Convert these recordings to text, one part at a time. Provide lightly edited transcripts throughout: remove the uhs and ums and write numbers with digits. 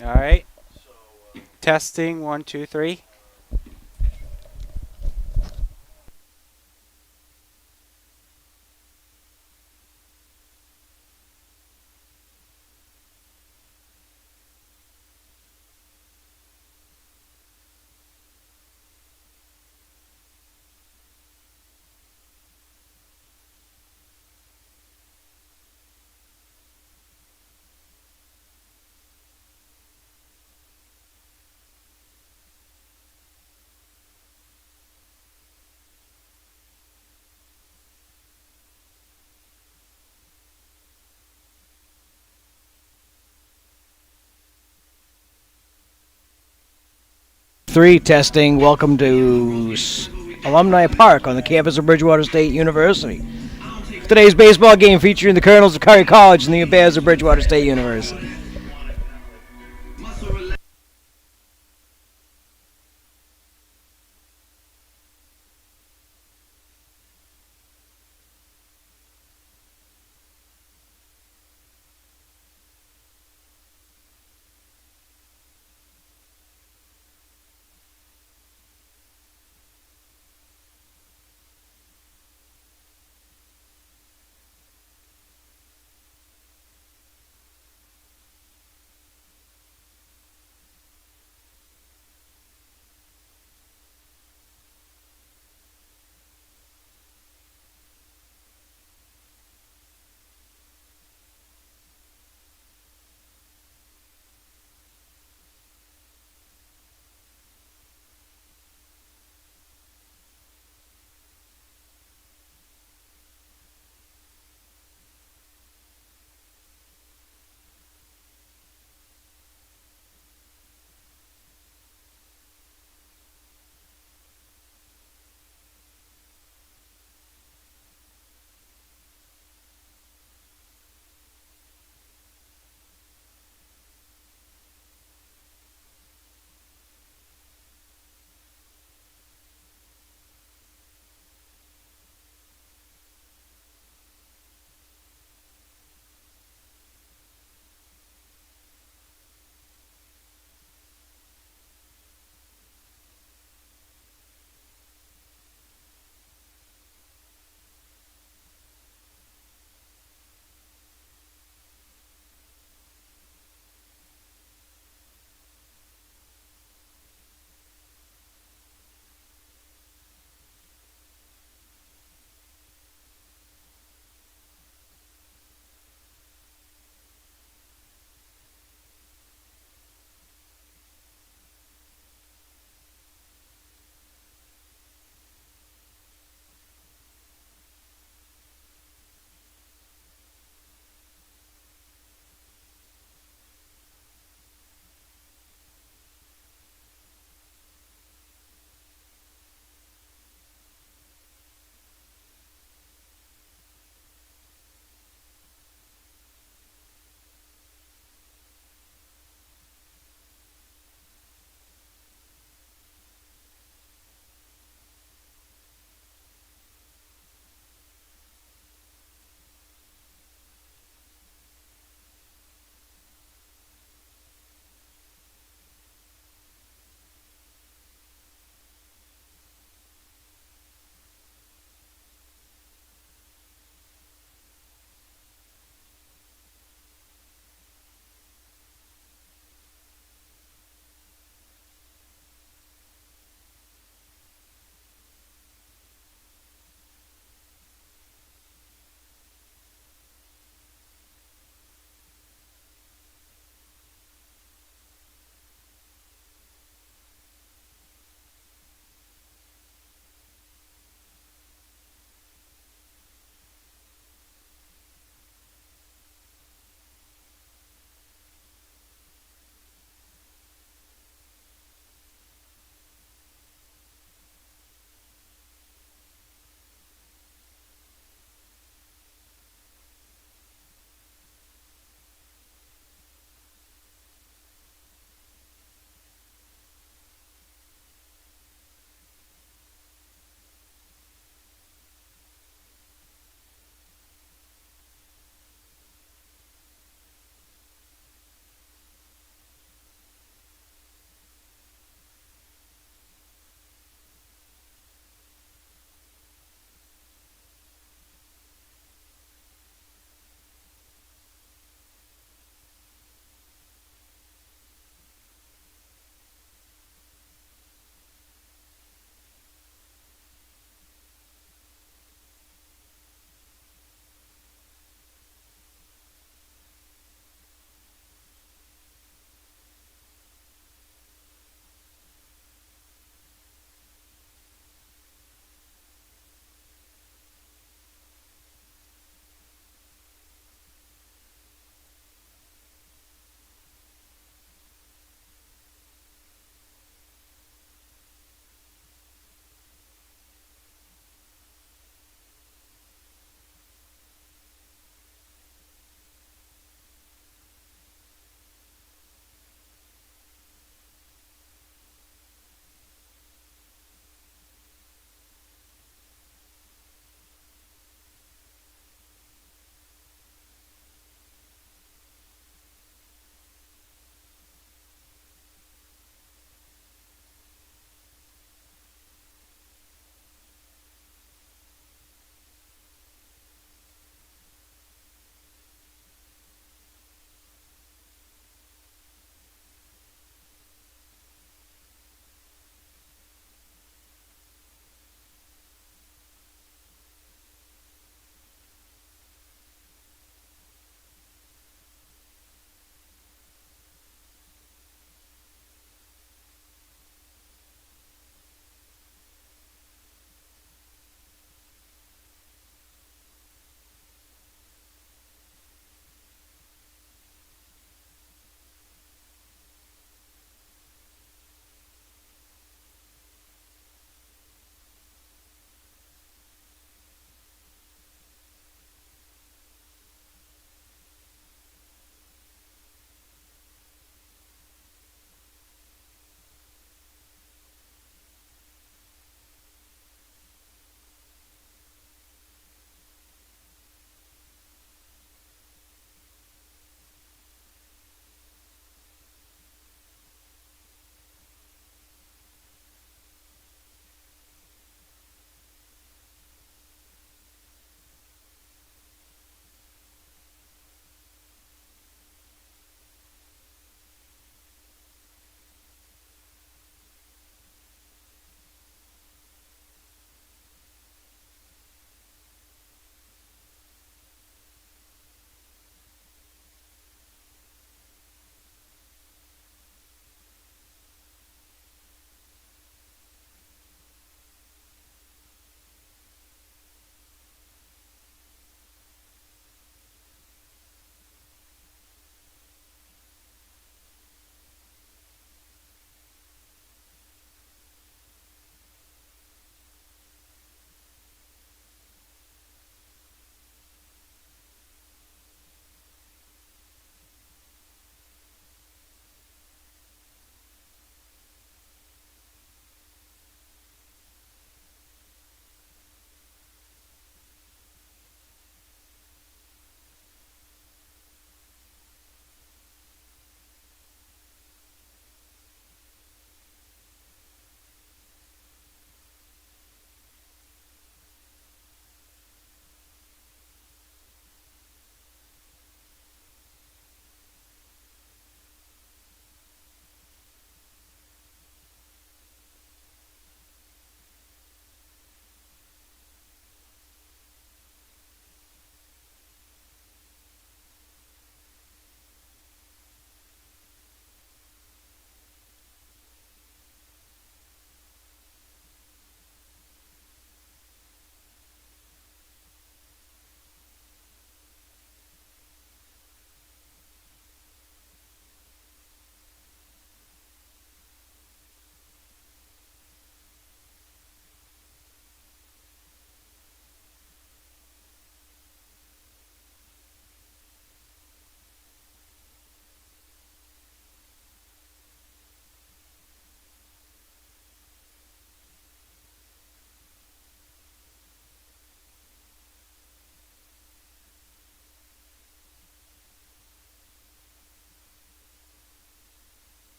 All right. Testing 1, 2, 3. Three testing. Welcome to Alumni Park on the campus of Bridgewater State University. Today's baseball game featuring the Colonels of Curry College and the Bears of Bridgewater State University.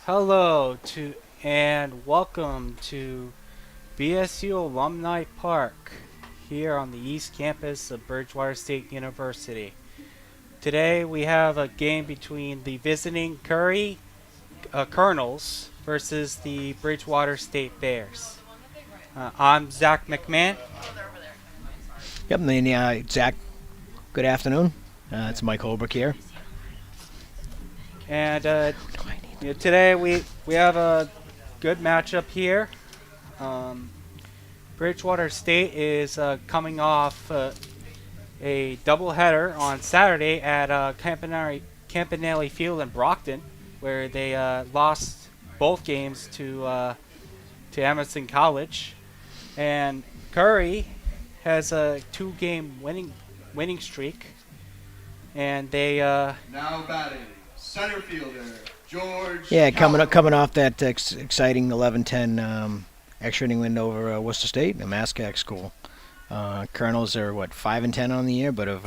Hello to and welcome to BSU Alumni Park here on the East Campus of Bridgewater State University. Today we have a game between the visiting Curry Colonels versus the Bridgewater State Bears. I'm Zach McMahon. Yep, and then Zach, good afternoon. It's Mike Holbrook here. And today we have a good matchup here. Bridgewater State is coming off a doubleheader on Saturday at Campanelli Field in Brockton, where they lost both games to Emerson College, and Curry has a 2-game winning streak, and they now batting center fielder George. Yeah, coming off that exciting 11-10 extra inning win over Worcester State, a MASCAC school. Colonels are 5-10 on the year, but have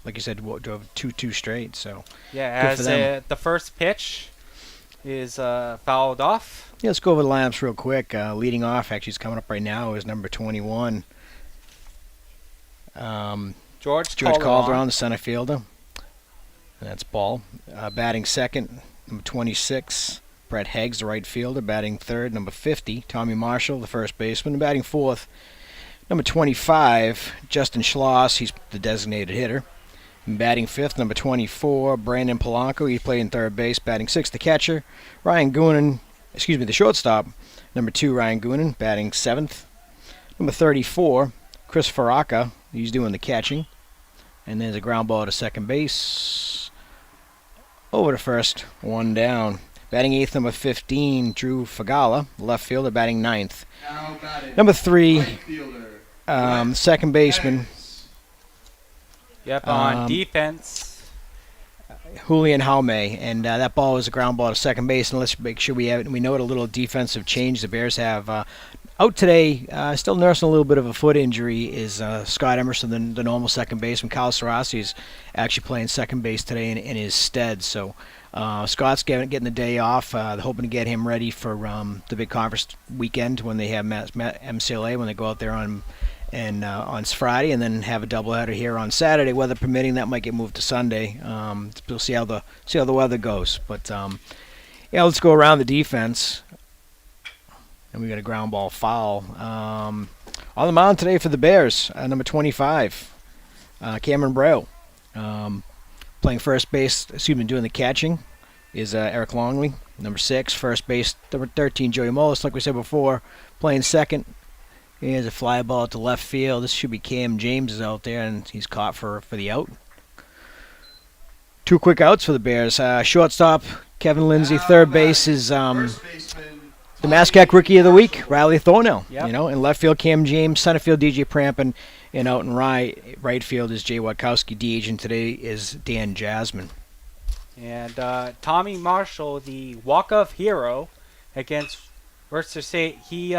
like you said, drove 2 straight. So yeah, good for them. The first pitch is fouled off. Yeah, let's go over the lineups real quick. Leading off, actually, is coming up right now is number 21. George Calderon, the center fielder. And that's ball. Batting second, number 26. Brett Heggs, the right fielder. Batting third, number 50. Tommy Marshall, the first baseman. Batting fourth, number 25. Justin Schloss, he's the designated hitter. And batting fifth, number 24. Brandon Polanco, he played in third base. Batting sixth, the catcher. The shortstop. Number 2, Ryan Goonan, batting seventh. Number 34, Chris Faraka, he's doing the catching. And there's a ground ball to second base. Over to first, one down. Batting eighth, number 15, Drew Fagala, left fielder, batting ninth. Number 3, Right fielder, second baseman, Yep, on defense. Julian Jaume, and that ball was a ground ball to second base. And let's make sure we note a little defensive change the Bears have. Out today, still nursing a little bit of a foot injury, is Scott Emerson, the normal second baseman. Kyle Sarasi is actually playing second base today in his stead. So Scott's getting the day off. They're hoping to get him ready for the big conference weekend when they have MCLA, when they go out there on Friday, and then have a doubleheader here on Saturday. Weather permitting, that might get moved to Sunday. We'll see how the weather goes. But let's go around the defense. And we got a ground ball foul. On the mound today for the Bears, number 25, Cameron Braille. Playing first base, doing the catching, is Eric Longley. Number 6, first base, number 13, Joey Mullis. Like we said before, playing second. Here's a fly ball to left field. This should be Cam James is out there, and he's caught for the out. 2 quick outs for the Bears. Shortstop, Kevin Lindsay. Third base is first baseman, the MASCAC Rookie of the Week, Riley Thornell. Yep. In left field, Cam James. Center field, DJ Prampin. And out in right field is Jay Watkowski. DH, and today is Dan Jasmine. And Tommy Marshall, the walk-off hero against Worcester State, he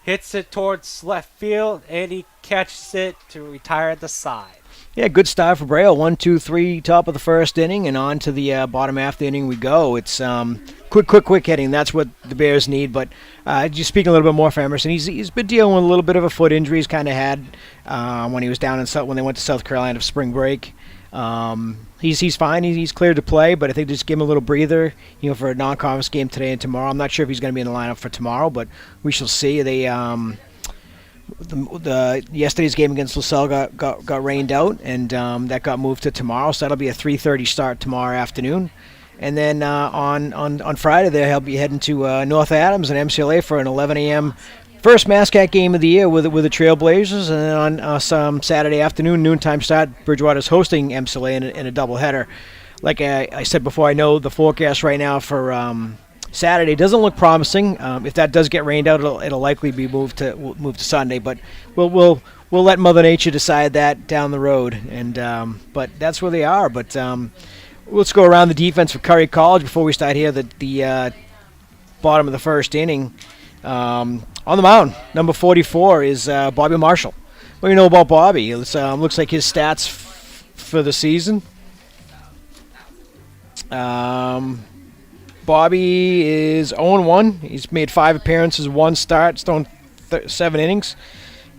hits it towards left field, and he catches it to retire the side. Yeah, good start for Braille. 1, 2, 3, top of the first inning, and on to the bottom half of the inning we go. It's quick hitting. That's what the Bears need. But just speaking a little bit more for Emerson, he's been dealing with a little bit of a foot injury. He's kind of had when he was down when they went to South Carolina for spring break. He's fine. He's cleared to play, but I think just give him a little breather, for a non-conference game today and tomorrow. I'm not sure if he's going to be in the lineup for tomorrow, but we shall see. They yesterday's game against LaSalle got rained out, and that got moved to tomorrow. So that'll be a 3:30 start tomorrow afternoon. And then on Friday, he'll be heading to North Adams and MCLA for an 11 a.m. first MASCAC game of the year with the Trailblazers. And then on some Saturday afternoon, noontime start, Bridgewater's hosting MCLA in a doubleheader. Like I said before, I know the forecast right now for Saturday doesn't look promising. If that does get rained out, it'll likely be moved to Sunday. But we'll let Mother Nature decide that down the road. And but that's where they are. But let's go around the defense for Curry College before we start here. The bottom of the first inning. On the mound, number 44 is Bobby Marshall. What do you know about Bobby? It looks like his stats for the season. Bobby is 0-1. He's made 5 appearances, 1 start, thrown 7 innings.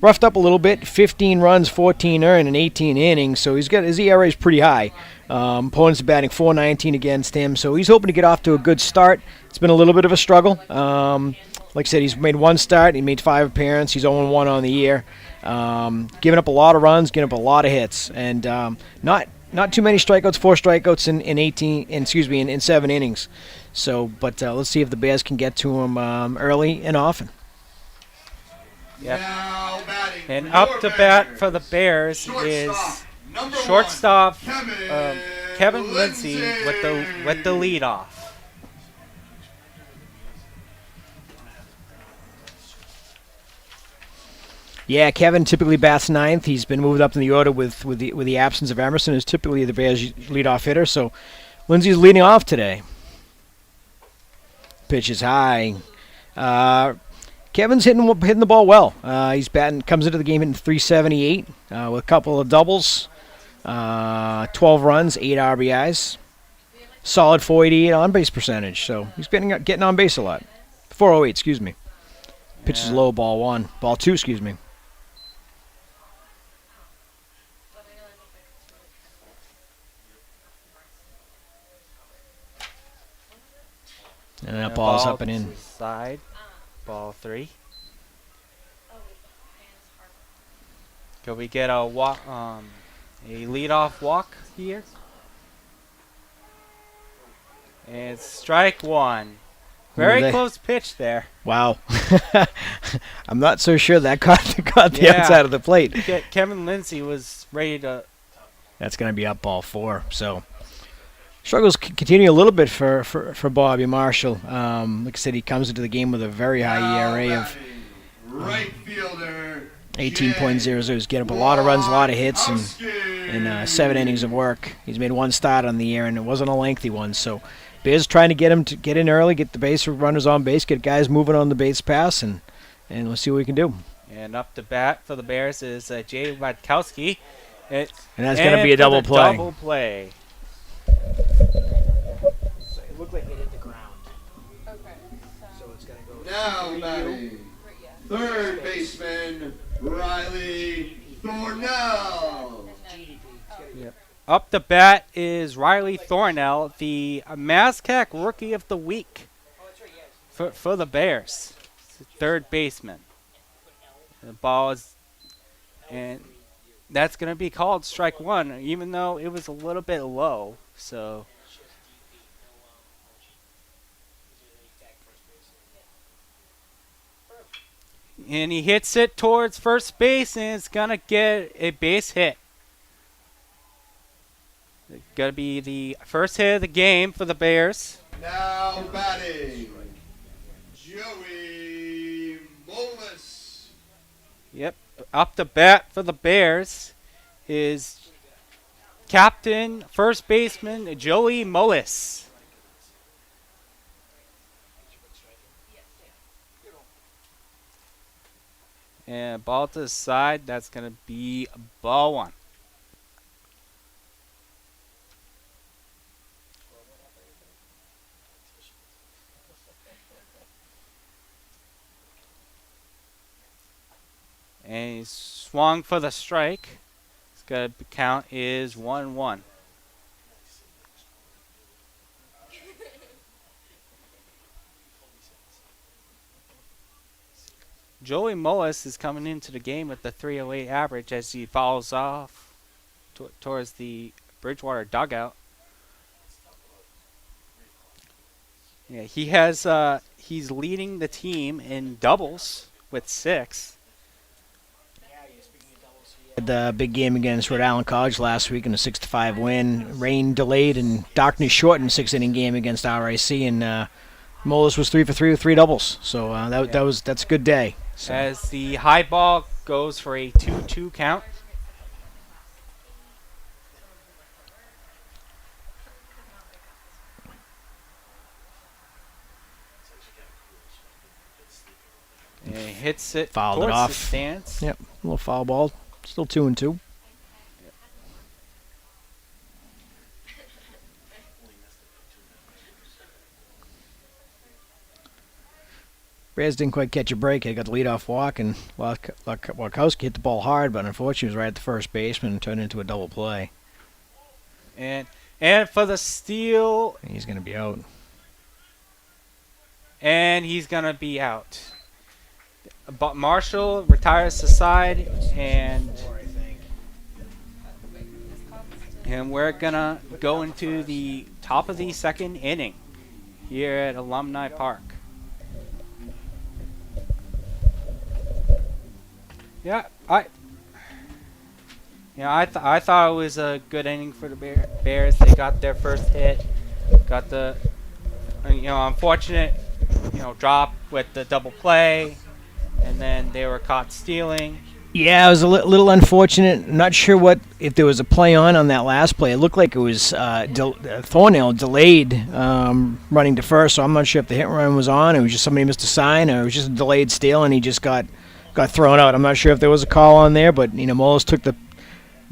Roughed up a little bit, 15 runs, 14 earned in 18 innings, so he's got his ERA is pretty high. Opponents are batting .419 against him, so he's hoping to get off to a good start. It's been a little bit of a struggle. Like I said, he's made 1 start, he made 5 appearances, he's 0-1 on the year. Giving up a lot of runs, giving up a lot of hits, and not too many strikeouts, 4 strikeouts in 7 innings. So, but let's see if the Bears can get to him early and often. Yep. Now batting And for up your to bat Bears, for the Bears is number shortstop 1, Kevin Lindsay with the leadoff. Yeah, Kevin typically bats 9th. He's been moved up in the order with the absence of Emerson, who's typically the Bears' leadoff hitter. So Lindsay's leading off today. Pitch is high. Kevin's hitting the ball well. He's comes into the game hitting .378 with a couple of doubles, 12 runs, 8 RBIs, solid .488 on base percentage. So he's getting on base a lot. .408, excuse me. Pitch is Yeah. low, ball 2, excuse me. And that ball's up and to in. the side. Ball 3. Can we get a walk? A leadoff walk here. And it's strike 1. Very close pitch there. Wow. I'm not so sure that caught the Yeah. outside of the plate. Kevin Lindsay was ready to. That's going to be up ball 4. So struggles continue a little bit for Bobby Marshall. Like I said, he comes into the game with a very high ERA of right fielder 18.00. He's getting up a lot of runs, a lot of hits, and 7 innings of work. He's made 1 start on the year, and it wasn't a lengthy one. So Bears trying to get him to get in early, get the base runners on base, get guys moving on the base pass, and we'll see what we can do. And up to bat for the Bears is Jay Wadkowski. And that's going to be a for double the play. Double play. It looked like it hit the ground. Okay. So it's going to go. Now batting third baseman Riley Thornell. Up to bat is Riley Thornell, the Mazcac Rookie of the Week for the Bears. Third baseman. The ball is, and that's going to be called strike 1, even though it was a little bit low. So. And he hits it towards first base, and it's going to get a base hit. It's going to be the first hit of the game for the Bears. Now batting Joey Molas. Yep. Up to bat for the Bears is captain, first baseman, Joey Mullis. And ball to the side, that's going to be ball 1. And he swung for the strike. It's going to count is 1-1. Joey Mullis is coming into the game with the .308 average as he follows off towards the Bridgewater dugout. Yeah, he has. He's leading the team in doubles with 6. Had the big game against Rhode Island College last week in a 6-5 win. Rain delayed and darkness shortened 6-inning game against RIC, and Mullis was 3 for 3 with 3 doubles. So that's a good day. So. As the high ball goes for a 2-2 count. And he hits it Fouled it towards off. the stands. Yep, a little foul ball. Still 2-2. Bears didn't quite catch a break. They got the leadoff walk, and Wachowski hit the ball hard, but unfortunately it was right at the first baseman and turned into a double play. And for the steal, And he's going to be out. and he's gonna be out. But Marshall retires the side, and we're gonna go into the top of the second inning here at Alumni Park. Yeah, I thought it was a good inning for the Bears. They got their first hit, got the unfortunate drop with the double play, and then they were caught stealing. Yeah, it was a little unfortunate. Not sure if there was a play on that last play. It looked like it was Thornhill delayed running to first, so I'm not sure if the hit and run was on. It was just somebody missed a sign, or it was just a delayed steal, and he just got thrown out. I'm not sure if there was a call on there, but Moles took the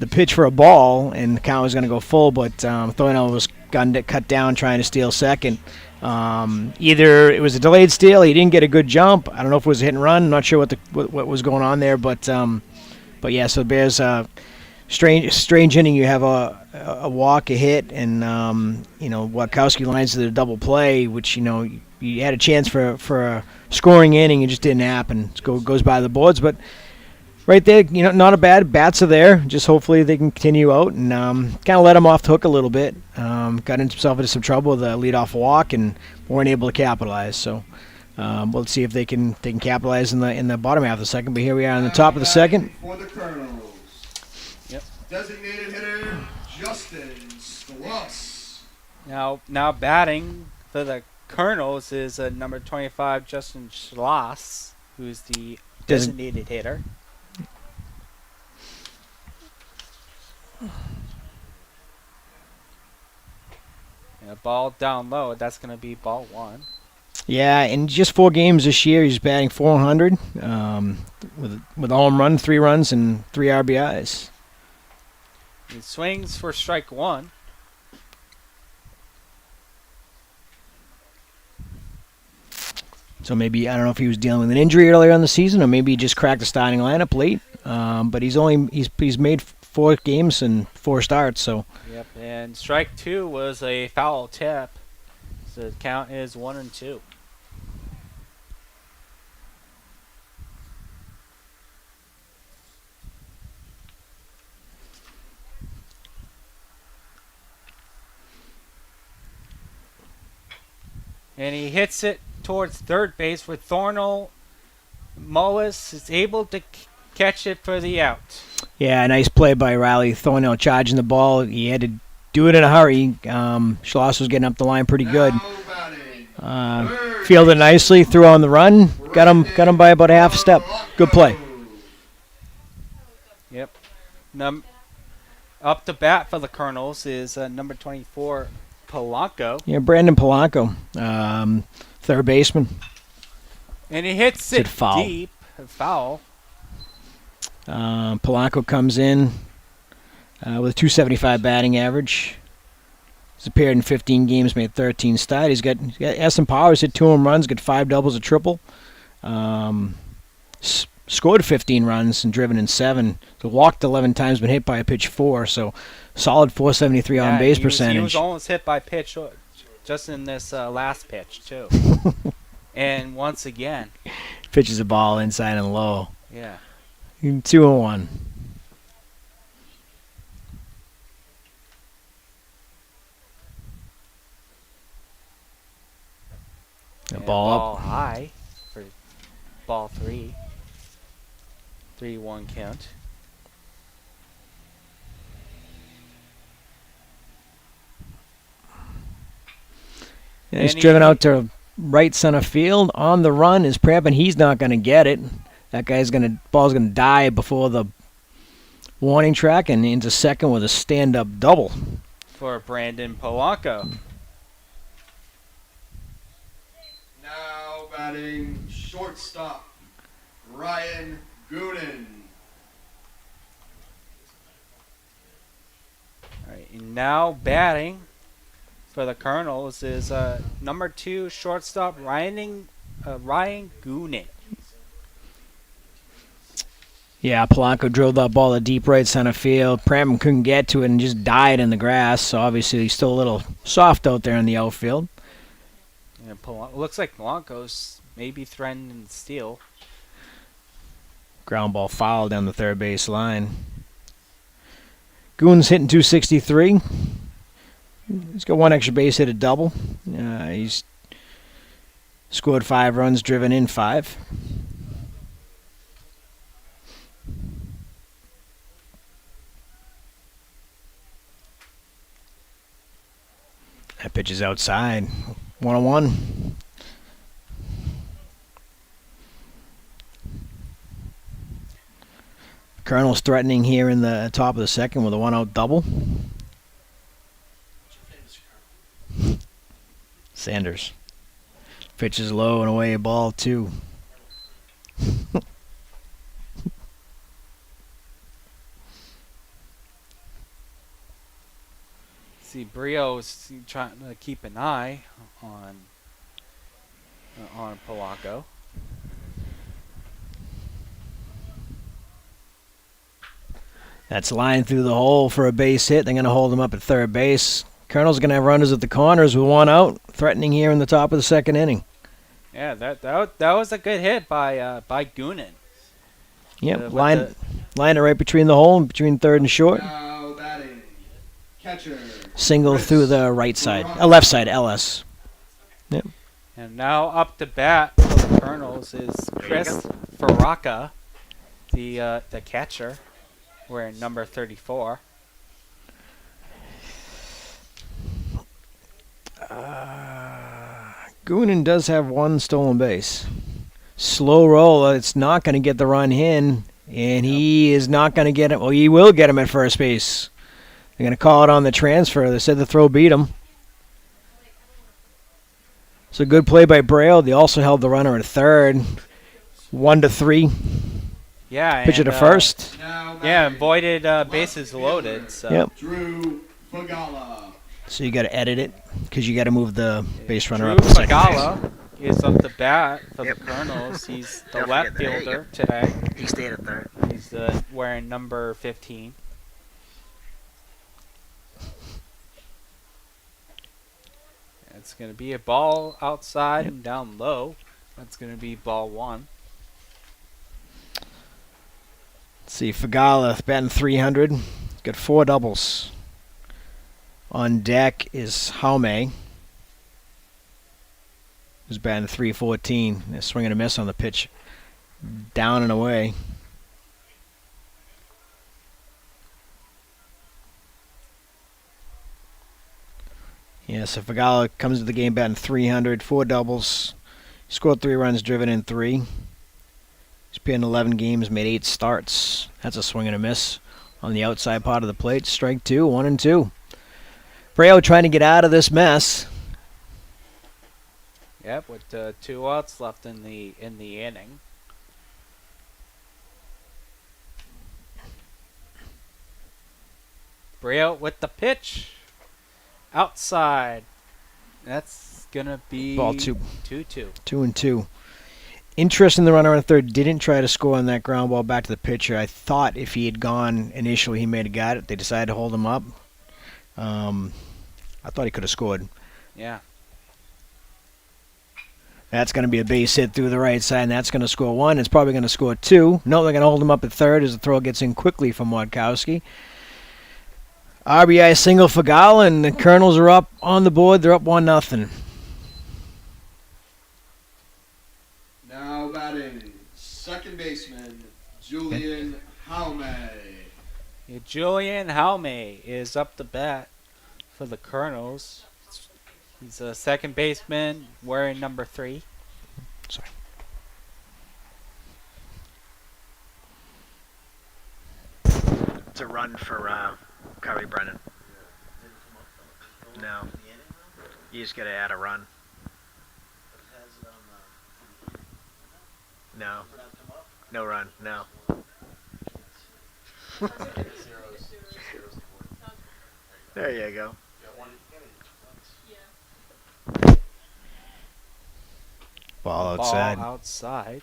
pitch for a ball, and the count was going to go full, but Thornhill was cut down trying to steal second. Either it was a delayed steal, he didn't get a good jump. I don't know if it was a hit and run. I'm not sure what was going on there, but yeah. So the Bears, strange inning. You have a walk, a hit, and Wachowski lines to the double play, which you had a chance for a scoring inning. It just didn't happen. It goes by the boards, but. Right there, not a bad. Bats are there. Just hopefully they can continue out and kind of let him off the hook a little bit. Got himself into some trouble with a leadoff walk and weren't able to capitalize. So we'll see if they can capitalize in the bottom half of the second. But here we are on the top of the second. For the Colonels. Yep. Designated hitter Justin Schloss. Now batting for the Colonels is number 25 Justin Schloss, who's the designated hitter. And a ball down low, that's going to be ball one. Yeah, in just 4 games this year, he's batting .400 with a home run, 3 runs, and 3 RBIs. He swings for strike one. So maybe, I don't know if he was dealing with an injury earlier in the season, or maybe he just cracked the starting lineup late. But he's made 4 games and 4 starts. So. Yep, and strike two was a foul tip. So the count is 1-2. And he hits it towards third base where Thornhill Mullis is able to catch it for the out. Yeah, nice play by Riley Thornhill charging the ball. He had to do it in a hurry. Schloss was getting up the line pretty good. Fielded nicely, threw on the run, got him by about a half step. Good play. Yep. Up to bat for the Colonels is number 24 Polanco. Yeah, Brandon Polanco, third baseman. And he hits it foul. deep. Foul. Polanco comes in with a .275 batting average. He's appeared in 15 games, made 13 starts. He's got some power. He's hit 2 home runs, got 5 doubles, a triple. Scored 15 runs and driven in 7. So walked 11 times, been hit by a pitch 4. So solid .473 on base percentage. He was almost hit by pitch just in this last pitch too. And once again, pitches a ball inside and low. Yeah. 2-1. Ball up. High for ball 3. 3-1 count. And he's driven out to right center field. On the run is Prep, and he's not going to get it. That ball's gonna die before the warning track and into second with a stand-up double for Brandon Polanco. Now batting shortstop Ryan Gooden. All right, and now batting for the Colonels is number 2 shortstop Ryan Ryan Goonan. Yeah, Polanco drove that ball to deep right center field. Pram couldn't get to it and just died in the grass. So obviously he's still a little soft out there in the outfield. And looks like Polanco's maybe threatening to steal. Ground ball foul down the third base line. Goon's hitting 263. He's got one extra base hit, a double. He's scored 5 runs, driven in 5. That pitch is outside. 1-1. Colonel's threatening here in the top of the second with a 1-out double. Sanders. Pitch is low and away, ball 2. See, Brio's trying to keep an eye on Polanco. That's lined through the hole for a base hit. They're going to hold him up at third base. Colonel's going to have runners at the corners with 1 out, threatening here in the top of the second inning. Yeah, that was a good hit by Goonan. Yep, line it right between the hole and between third and short. Now batting, catcher. Single through the right side, left side, LS. Yep. And now up to bat for the Colonels is Chris Faraka, the catcher, wearing number 34. Goonan does have 1 stolen base. Slow roll. It's not going to get the run in, and he is not going to get it. Well, he will get him at first base. They're going to call it on the transfer. They said the throw beat him. It's a good play by Braille. They also held the runner at third. 1-3. Yeah. Pitch it to first. Yeah, avoided bases loaded. So. Yep. Drew Fagala. So you got to edit it because you got to move the base runner Drew up to second Fagala is up the bat for Yep. the Colonels. He's the Don't left forget that. fielder today. He stayed at third. He's wearing number 15. It's going to be a ball outside and down low. That's going to be ball 1. Let's see, Fagala batting 300. Got 4 doubles. On deck is Jaume, who's batting 314. They're swinging a miss on the pitch. Down and away. Yeah, so Fagala comes to the game batting 300, 4 doubles. He scored 3 runs, driven in 3. He's played in 11 games, made 8 starts. That's a swing and a miss on the outside part of the plate. Strike 2, 1-2. Braille trying to get out of this mess. Yep, with 2 outs left in the inning. Braille with the pitch. Outside. That's going to be Ball 2. 2-2. 2-2. Interesting, the runner on third didn't try to score on that ground ball back to the pitcher. I thought if he had gone initially, he may have got it. They decided to hold him up. I thought he could have scored. Yeah. That's going to be a base hit through the right side, and that's going to score 1. It's probably going to score 2. No, they're going to hold him up at third as the throw gets in quickly from Wadkowski. RBI single for Gala, and the Colonels are up on the board. They're up 1-0. Now batting, second baseman, Julian Jaume. Yeah, Julian Jaume is up the bat for the Colonels. He's a second baseman wearing number 3. Sorry. It's a run for Curry Brennan. No. You just got to add a run. No. No run. No. There you go. Ball Ball outside. outside.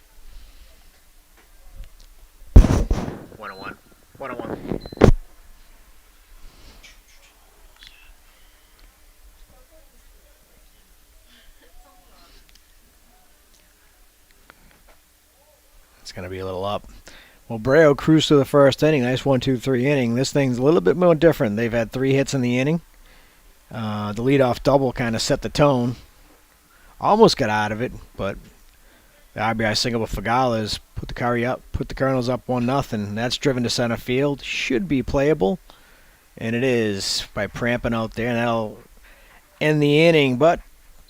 1-1. 1-1. It's going to be a little up. Well, Breo cruised to the first inning. Nice 1-2-3 inning. This thing's a little bit more different. They've had 3 hits in the inning. The leadoff double kind of set the tone. Almost got out of it, but the RBI single with Fagala's put the Colonels up 1-0. That's driven to center field. Should be playable, and it is by Prampin out there, and that'll end the inning. But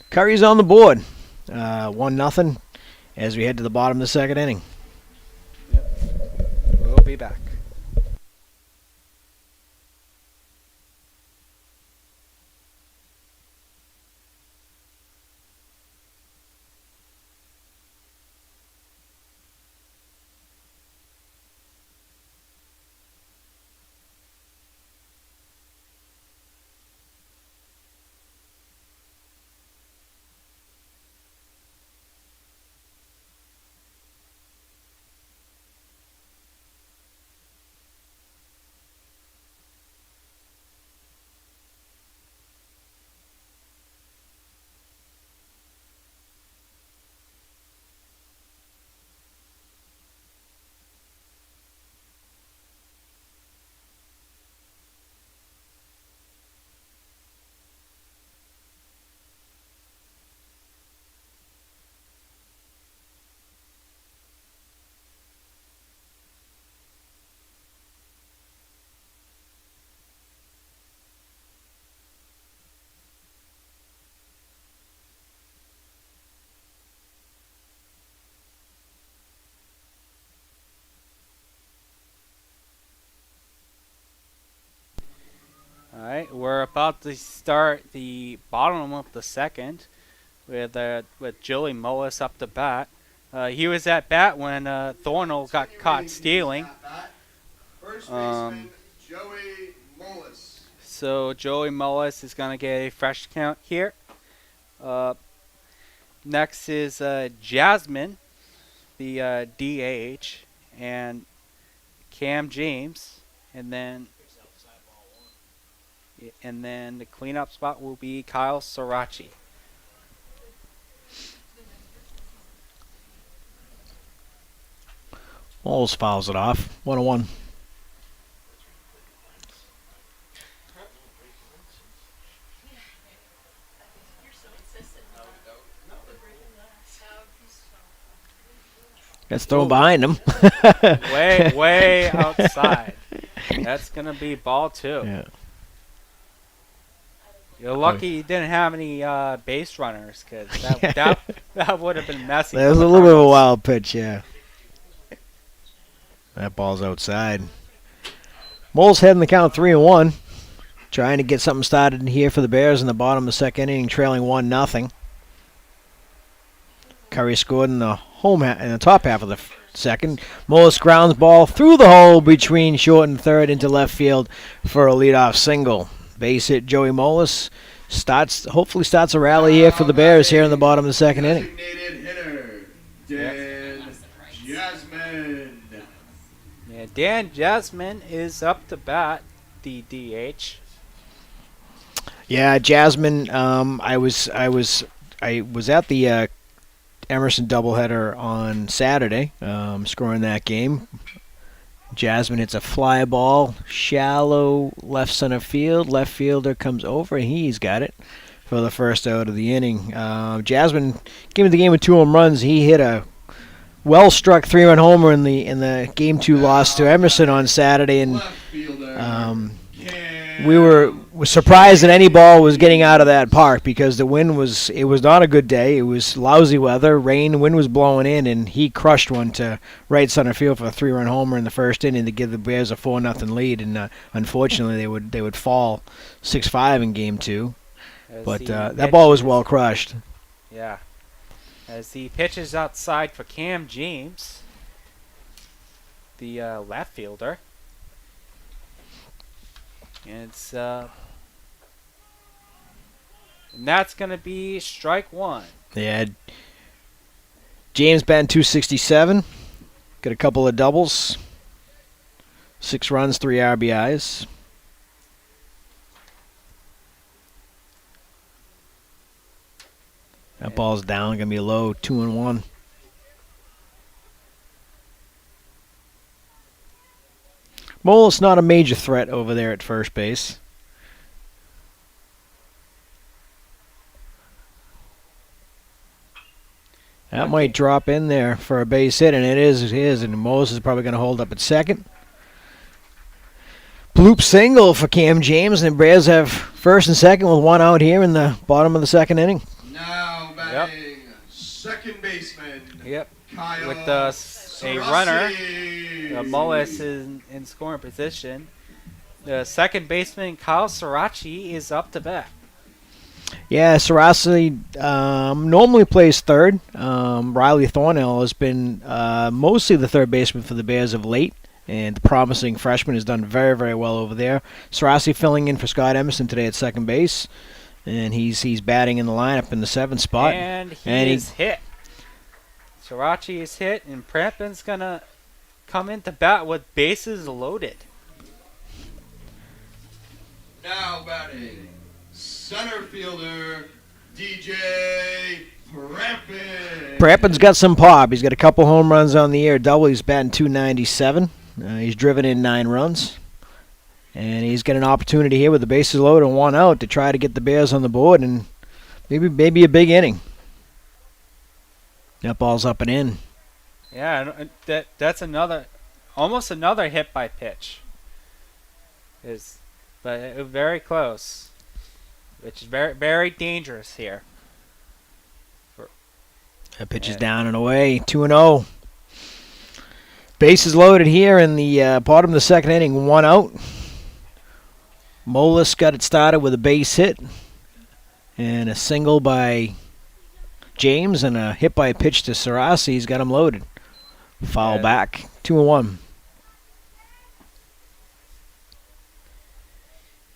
Curry's on the board, 1-0 as we head to the bottom of the second inning. We'll be back. Alright, we're about to start the bottom of the second with Joey Mullis up to bat. He was at bat when Thornell got caught stealing. First baseman Joey Mullis. So Joey Mullis is going to get a fresh count here. Next is Jasmine, the DH, and Cam James, and then the cleanup spot will be Kyle Srirachi. Moles fouls it off. 1-1. Gets thrown behind him. way outside. That's going to be ball 2. Yeah. You're lucky you didn't have any base runners, because that would have been messy. That was a little bit of a wild pitch, yeah. That ball's outside. Moles heading the count 3-1. Trying to get something started in here for the Bears in the bottom of the second inning, trailing 1-0. Curry scored in the in the top half of the second. Moles grounds ball through the hole between short and third into left field for a leadoff single. Base hit Joey Mullis hopefully starts a rally here for the Bears here in the bottom of the second inning. Designated hitter Dan Jasmine. Yeah, Dan Jasmine is up to bat, the DH. Yeah, Jasmine. I was at the Emerson doubleheader on Saturday, scoring that game. Jasmine hits a fly ball, shallow left center field. Left fielder comes over, and he's got it for the first out of the inning. Jasmine came into the game with 2 home runs. He hit a well-struck 3-run homer in the Game 2 loss to Emerson on Saturday, and Left fielder. we were surprised that any ball was getting out of that park because the wind was not a good day. It was lousy weather, rain, wind was blowing in, and he crushed one to right center field for a 3-run homer in the first inning to give the Bears a 4-0 lead. And unfortunately, they would fall 6-5 in Game 2. But that ball was well crushed. Yeah. As he pitches outside for Cam James, the left fielder. And it's and that's going to be strike 1. Yeah, James batting 267. Got a couple of doubles. 6 runs, 3 RBIs. That ball's down, gonna be low, 2-1. Molis not a major threat over there at first base. That might drop in there for a base hit, and it is, and Molis is probably going to hold up at second. Bloop single for Cam James, and the Bears have first and second with 1 out here in the bottom of the second inning. Now batting second baseman. Yep. Kyle With a runner, Sarassi. Mullis is in scoring position. The second baseman, Kyle Sirachi, is up to bat. Yeah, Sarassi normally plays third. Riley Thornhill has been mostly the third baseman for the Bears of late, and the promising freshman has done very, very well over there. Sarassi filling in for Scott Emerson today at second base, and he's batting in the lineup in the 7th spot. And he is hit. Sirachi is hit, and Prampin's going to come into bat with bases loaded. Now batting center fielder DJ Prampin. Prampin's got some pop. He's got a couple home runs on the year. Double. He's batting 297. He's driven in 9 runs. And he's got an opportunity here with the bases loaded and 1 out to try to get the Bears on the board and maybe a big inning. That ball's up and in. Yeah, that's almost another hit by pitch. But very close, which is very, very dangerous here. That pitch is down and away, 2-0. Bases loaded here in the bottom of the second inning, 1 out. Molis got it started with a base hit and a single by James and a hit by a pitch to Sarassi. He's got him loaded. Foul back, 2-1.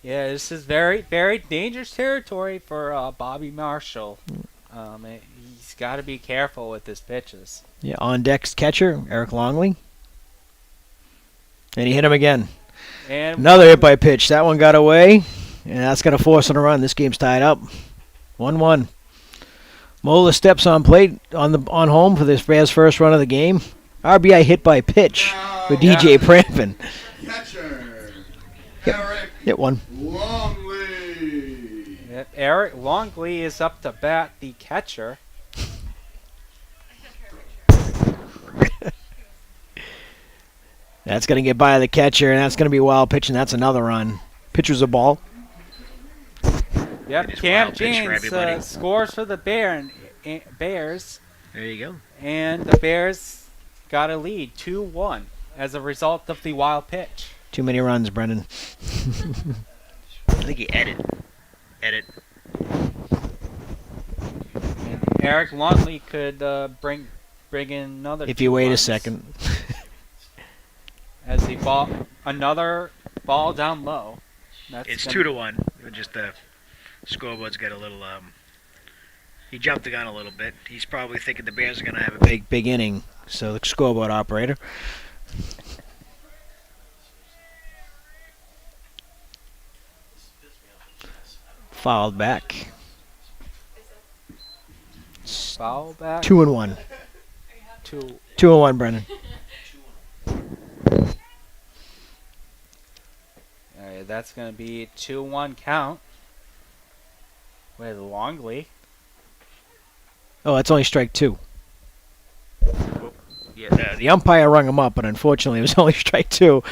Yeah, this is very, very dangerous territory for Bobby Marshall. He's got to be careful with his pitches. Yeah, on deck's catcher, Eric Longley. And he hit him again. And Another hit by pitch. That one got away, and that's going to force him to run. This game's tied up, 1-1. Mola steps on plate on home for this Bears' first run of the game. RBI hit by pitch for DJ Prampin. Catcher Yep. Eric Hit one. Longley. Eric Longley is up to bat, the catcher. That's going to get by the catcher, and that's going to be wild pitch, and that's another run. Pitcher's a ball. Yep, It is Cam wild pitch for everybody. James scores for the Bears, There you go. and the Bears got a lead, 2-1, as a result of the wild pitch. Too many runs, Brendan. I think he edit. And Eric Longley could bring in another. If 2 you wait a runs second. as the another ball down low. It's gonna- 2-1. Just the scoreboard's got a little. He jumped the gun a little bit. He's probably thinking the Bears are going to have a big. Big inning. So the scoreboard operator. Fouled back. Foul back. 2-1. 2. 2-1, Brendan. Alright, that's going to be 2-1 count with Longley. Oh, that's only strike 2. Yeah. The umpire rung him up, but unfortunately it was only strike 2.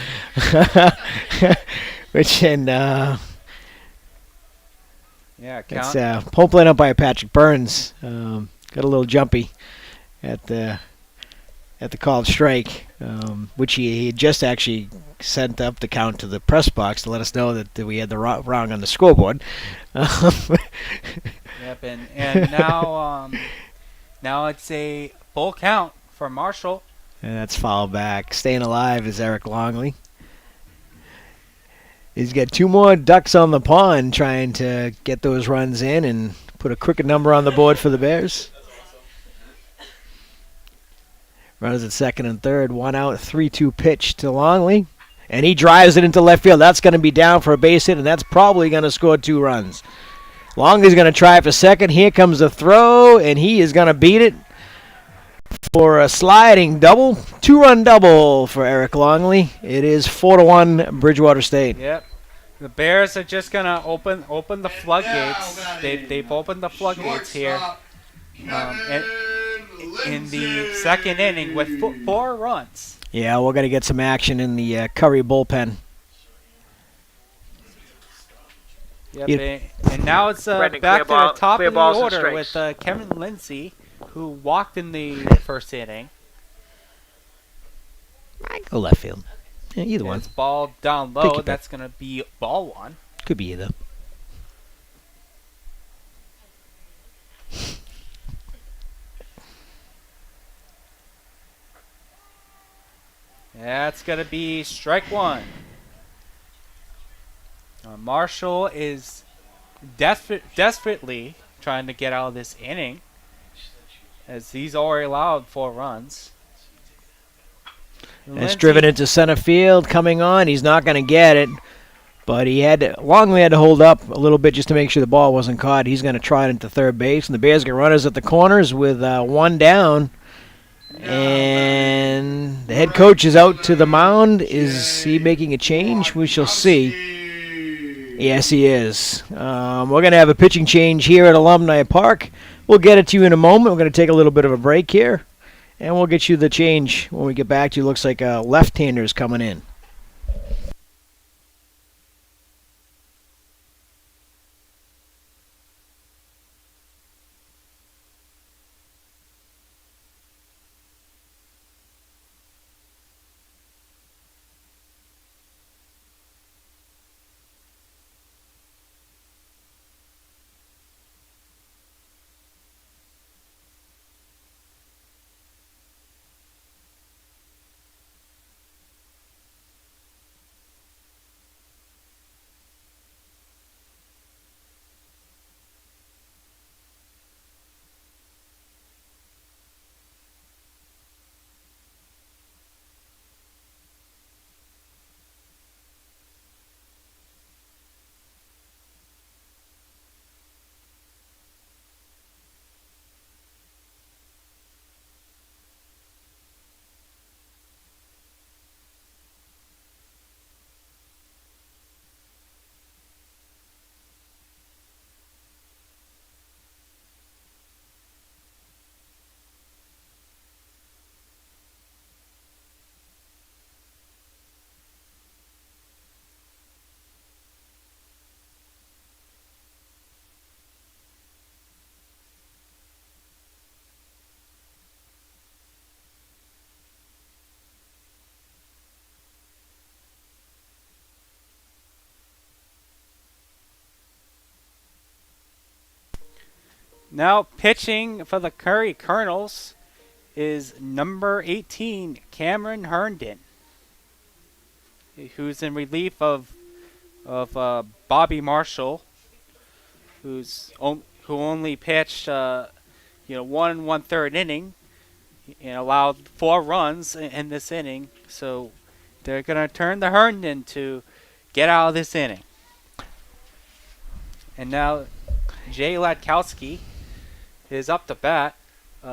Which, and Yeah, count. it's home plate umpire Patrick Burns got a little jumpy at the called strike, which he had just actually sent up the count to the press box to let us know that we had the wrong on the scoreboard. Yep, and now it's a full count for Marshall. And that's foul back. Staying alive is Eric Longley. He's got 2 more ducks on the pond trying to get those runs in and put a crooked number on the board for the Bears. Runners at second and third. 1 out, 3-2 pitch to Longley. And he drives it into left field. That's going to be down for a base hit, and that's probably going to score 2 runs. Longley's going to try for second. Here comes the throw, and he is going to beat it for a sliding double. 2-run double for Eric Longley. It is 4-1 Bridgewater State. Yep. The Bears are just gonna open the floodgates. They've opened the floodgates here. And in the second inning with 4 runs. Yeah, we're going to get some action in the Curry bullpen. Yep, and now it's Brendan, back to clear ball- the top clear of the balls and order with strikes. Kevin Lindsay, who walked in the first inning. I go left field. Yeah, either And one. it's ball down Take low. your pick. That's going to be ball 1. Could be either. That's going to be strike 1. Marshall is desperately trying to get out of this inning, as he's already allowed 4 runs. And it's driven into center field. Coming on, he's not going to get it, but Longley had to hold up a little bit just to make sure the ball wasn't caught. He's going to try it into third base, and the Bears get runners at the corners with 1 down. And the head coach is out to the mound. Is he making a change? We shall see. Yes, he is. We're going to have a pitching change here at Alumni Park. We'll get it to you in a moment. We're going to take a little bit of a break here, and we'll get you the change when we get back to you. Looks like a left-hander is coming in. Now pitching for the Curry Colonels is number 18, Cameron Herndon, who's in relief of Bobby Marshall, who only pitched 1 1/3 inning and allowed 4 runs in this inning. So they're gonna turn to Herndon to get out of this inning. And now Jay Latkowski is up to bat.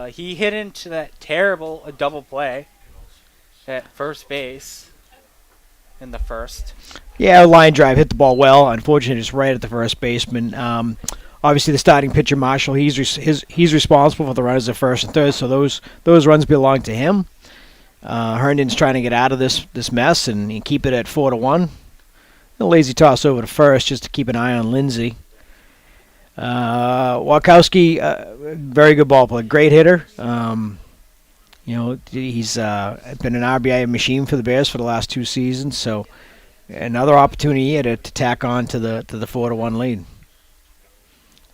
He hit into that terrible double play at first base in the first. Yeah, line drive, hit the ball well. Unfortunately, just right at the first baseman. Obviously, the starting pitcher Marshall, he's responsible for the runners at first and third, so those runs belong to him. Herndon's trying to get out of this mess and keep it at 4-1. A lazy toss over to first just to keep an eye on Lindsay. Walkowski, very good ball player, great hitter. He's been an RBI machine for the Bears for the last 2 seasons. So another opportunity here to tack on to the 4-1 lead.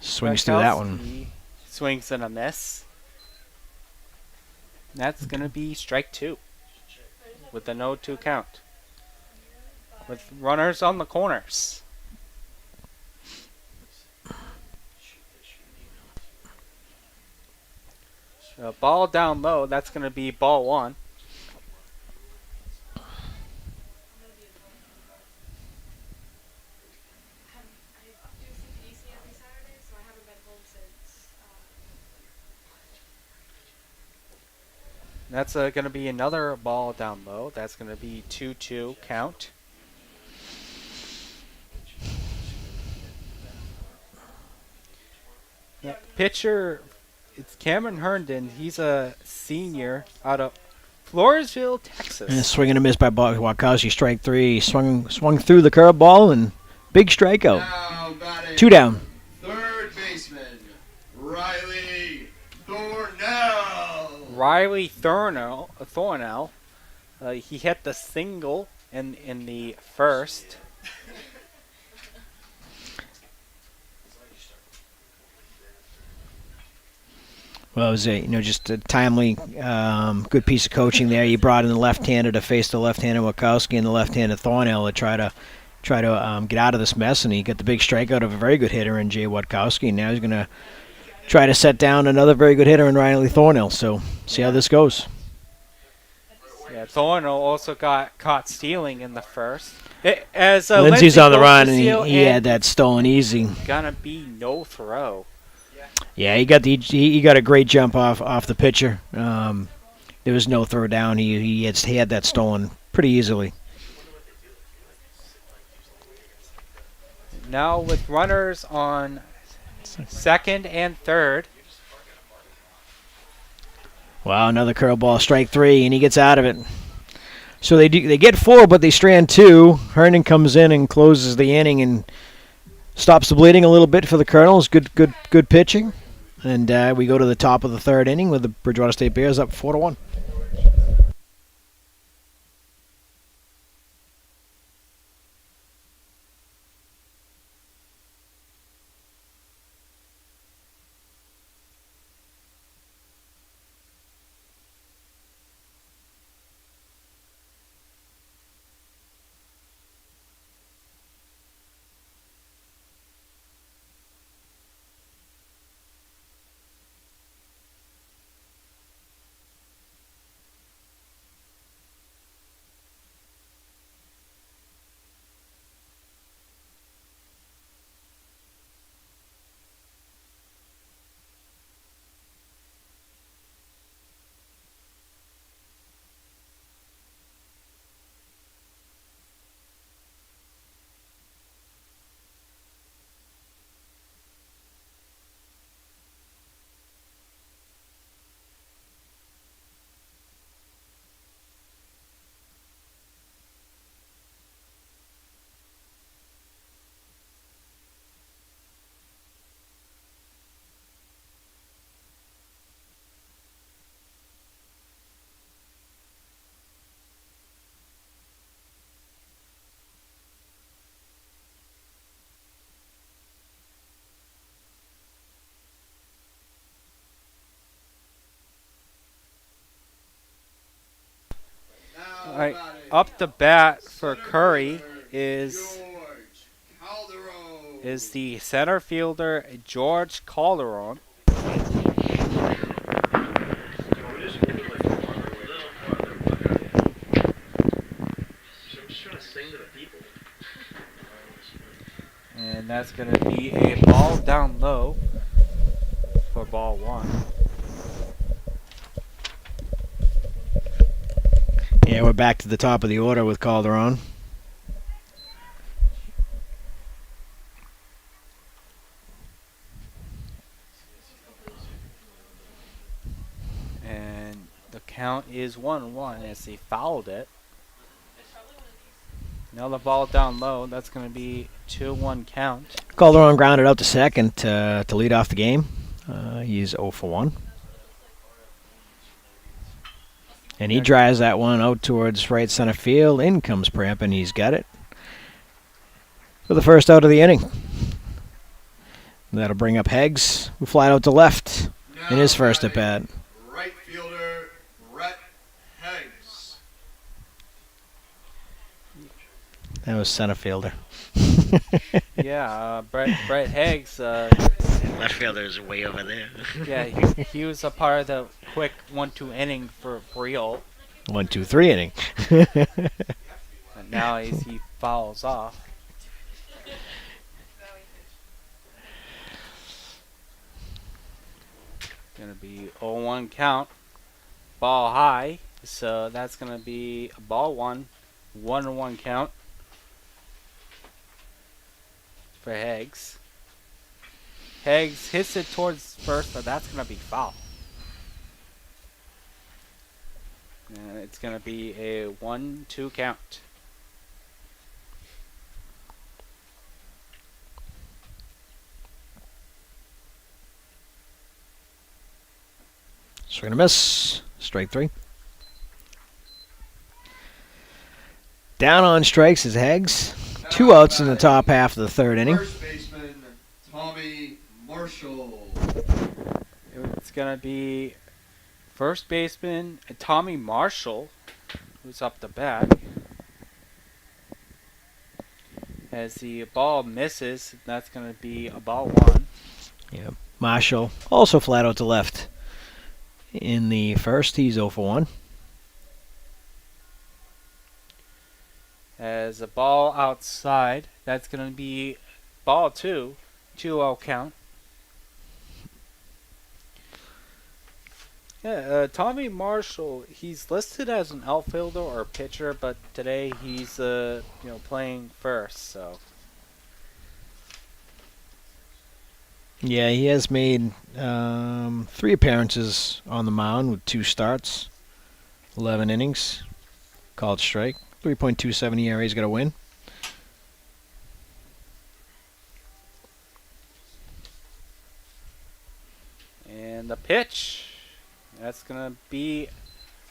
Swings through that one. Swings and a miss. That's gonna be strike 2 with a 0-2 count, with runners on the corners. Ball down low. That's going to be ball one. That's going to be another ball down low. That's going to be 2-2 count. Pitcher, it's Cameron Herndon. He's a senior out of Floresville, Texas. And a swing and a miss by Wachowski, strike three. Swung through the curveball and big strikeout. Now batting 2 down. third baseman, Riley Thornell. Riley Thornell. He hit the single in the first. Well, it was just a timely, good piece of coaching there. You brought in the left-hander to face the left-handed Wachowski and the left-handed Thornell to try to get out of this mess, and he got the big strikeout of a very good hitter in Jay Wachowski, and now he's going to try to set down another very good hitter in Riley Thornell. So see how this goes. Yeah, Thornell also got caught stealing in the first. As Lindsey's on the goes run, to and steal he had that stolen easy. Gonna be no throw. Yeah, he got a great jump off the pitcher. There was no throw down. He had that stolen pretty easily. Now with runners on second and third. Wow, another curveball, strike three, and he gets out of it. So they get 4, but they strand 2. Herndon comes in and closes the inning and stops the bleeding a little bit for the Colonels. Good pitching. And we go to the top of the third inning with the Bridgewater State Bears up 4-1. All right, up the bat for Curry is the center fielder George Calderon. And that's going to be a ball down low for ball one. Yeah, we're back to the top of the order with Calderon. And the count is 1-1 as they fouled it. Another ball down low. That's going to be 2-1 count. Calderon grounded out to second to lead off the game. He's 0 for 1. And he drives that one out towards right center field. In comes Pramp, and he's got it for the first out of the inning. That'll bring up Heggs, who flied out to left in his first at bat. Right fielder Brett Heggs. That was center fielder. Yeah, Brett Higgs. Left fielder is way over there. Yeah, he was a part of the quick 1-2 inning for Briel, 1, 2, 3 inning. and now he fouls off. Gonna be 0-1 count, ball high, so that's gonna be a ball 1-1 count for Higgs. Higgs hits it towards first, but that's gonna be foul. And it's gonna be a 1-2 count. Swing and a miss. Strike 3. Down on strikes is Higgs. 2 outs in the top half of the 3rd inning. First baseman, Tommy Marshall. It's gonna be first baseman Tommy Marshall, who's up the bat. As the ball misses, that's gonna be a ball 1. Yeah. Marshall also flat out to left. In the first, he's 0 for 1. As a ball outside, that's gonna be ball 2, 2-0 count. Yeah, Tommy Marshall, he's listed as an outfielder or pitcher, but today he's playing first, so Yeah, he has made 3 appearances on the mound with 2 starts, 11 innings, called strike, 3.27 ERA. He's got a win. and the pitch, that's gonna be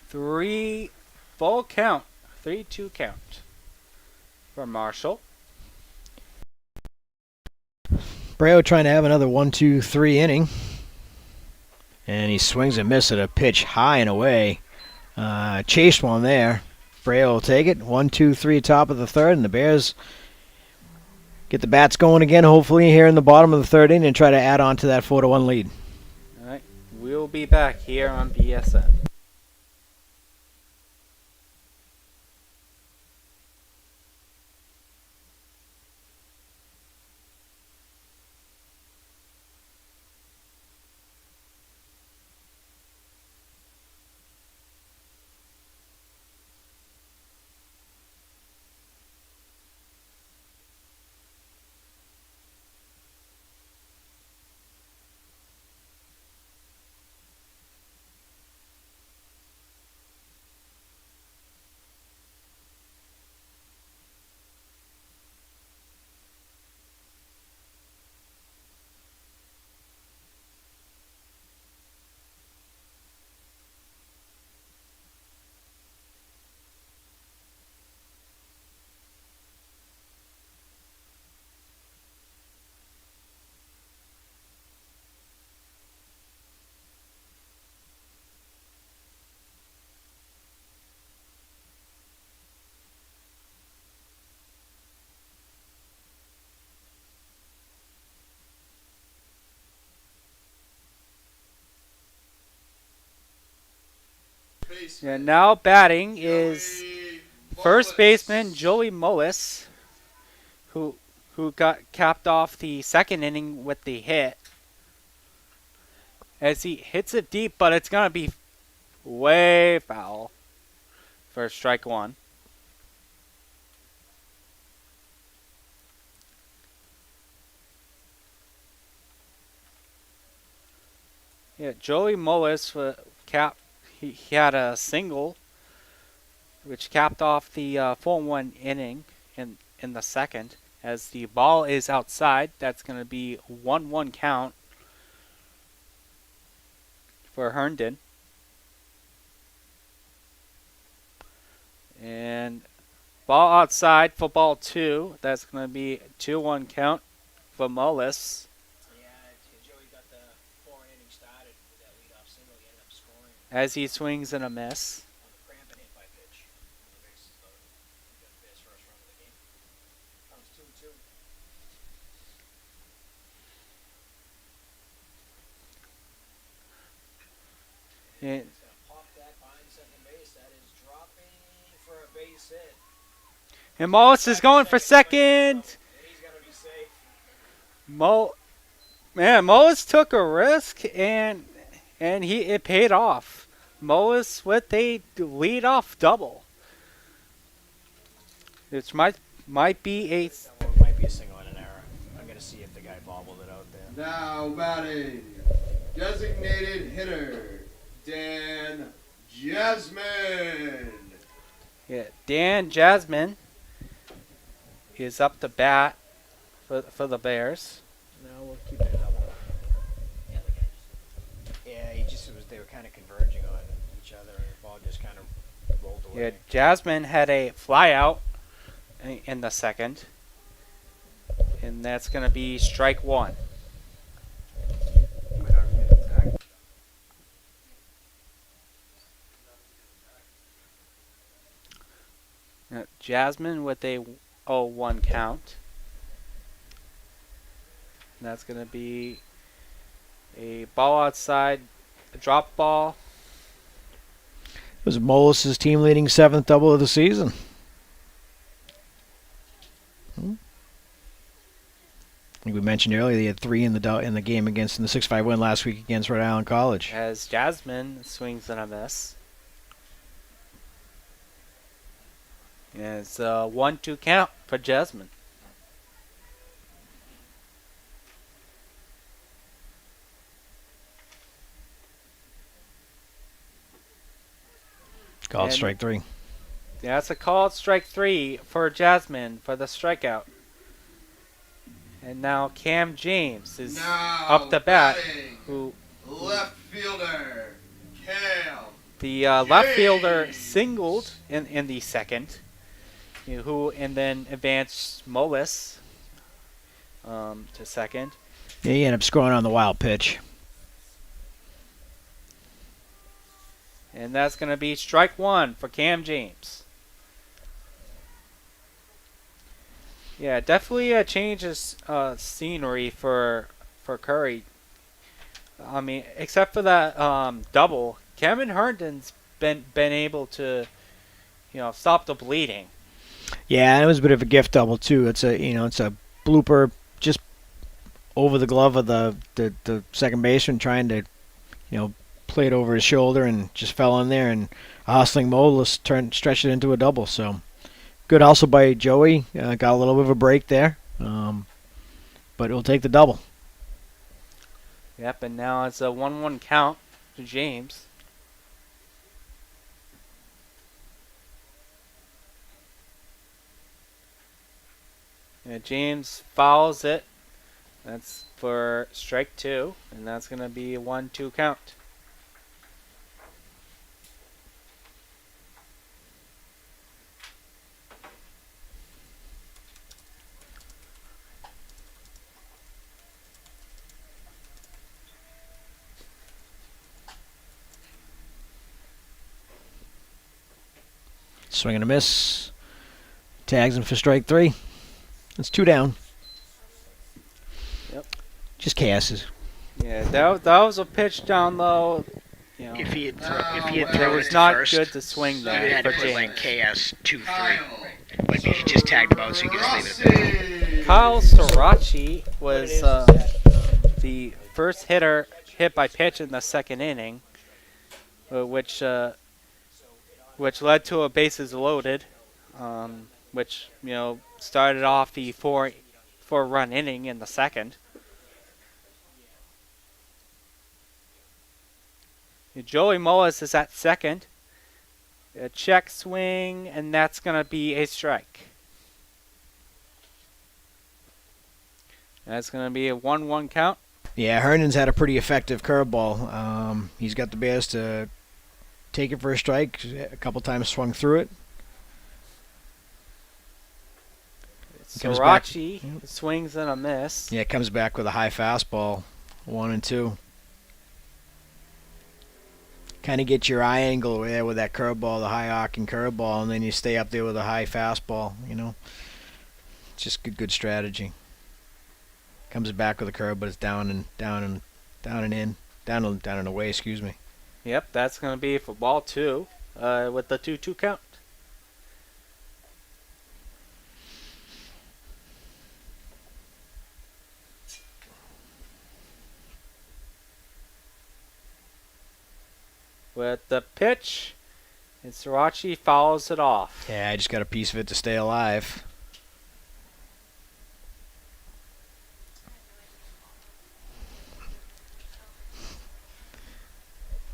3 full count, 3-2 count for Marshall. Breo trying to have another 1, 2, 3 inning. And he swings and misses at a pitch high and away. Chased one there. Breo will take it. 1, 2, 3, top of the 3rd. And the Bears get the bats going again, hopefully, here in the bottom of the 3rd inning and try to add on to that 4-1 lead. All right, we'll be back here on BSN. Yeah, now batting is first baseman Joey Mullis, who got capped off the 2nd inning with the hit. As he hits it deep, but it's gonna be way foul for strike 1. Yeah, Joey Mullis He had a single, which capped off the 4-1 inning in the 2nd. As the ball is outside, that's going to be 1-1 count for Herndon. And ball outside for ball 2. That's going to be 2-1 count for Mullis. Joey got the 4 inning started with that leadoff single. He ended up scoring As he swings and a miss. on the cramp and hit by pitch. The bases loaded. He got his first run of the game. And, Pop that behind second base. That is dropping for a base hit. and Mullis is going for second. And he's going to be safe. Mullis took a risk and it paid off. Mullis with a leadoff double. Which might be a It might be a single and an error. I'm going to see if the guy bobbled it out there. Now batting, designated hitter, Dan Jasmine. Yeah, Dan Jasmine is up to bat for the Bears. No, we'll keep it double. Yeah, they were kind of converging on each other, and the ball just kind of rolled away. Yeah, Jasmine had a fly out in the second, and that's going to be strike one. Jasmine with a 0-1 count. And that's going to be a ball outside, a drop ball. It was Mullis' team-leading 7th double of the season. I think we mentioned earlier they had 3 in the game in the 6-5 win last week against Rhode Island College. As Jasmine swings and a miss. And it's a 1-2 count for Jasmine. Called And- strike 3. Yeah, that's a called strike 3 for Jasmine for the strikeout. And now Cam James is Now up to bat. batting, Who left fielder, Cam. the left fielder singled in the second. And then advanced Mullis to second. Yeah, he ended up scoring on the wild pitch. And that's going to be strike one for Cam James. Yeah, definitely a change of scenery for Curry. I mean, except for that double, Cameron Herndon's been able to, stop the bleeding. Yeah, and it was a bit of a gift double too. It's a blooper just over the glove of the second baseman trying to, play it over his shoulder and just fell in there, and a hustling Mullis stretched it into a double. So good also by Joey. Got a little bit of a break there, but he'll take the double. Yep, and now it's a 1-1 count to James. Yeah, James fouls it. That's for strike 2, and that's going to be a 1-2 count. Swing and a miss. Tags him for strike 3. That's 2 down. Yep. Just passes. Yeah, that was a pitch down low. If he had It thrown was it to not first, good to swing you there had to for put like James. KS 2-3. Kyle. But he just tagged him out, so you can just leave it at that. Kyle Sirachi was the first hitter hit by pitch in the second inning, which led to a bases loaded, which started off the four-run inning in the second. Joey Mullis is at second. A check swing, and that's going to be a strike. That's going to be a 1-1 count. Yeah, Herndon's had a pretty effective curveball. He's got the Bears to take it for a strike. A couple times swung through it. Comes back. Sirachi swings and a miss. Yeah, comes back with a high fastball, 1-2. Kind of get your eye angle there with that curveball, the high arcing curveball, and then you stay up there with a high fastball. Just good strategy. Comes back with a curve, but it's down and away. Excuse me. Yep, that's going to be for ball two with the 2-2 count. With the pitch, and Srirachi fouls it off. Yeah, I just got a piece of it to stay alive.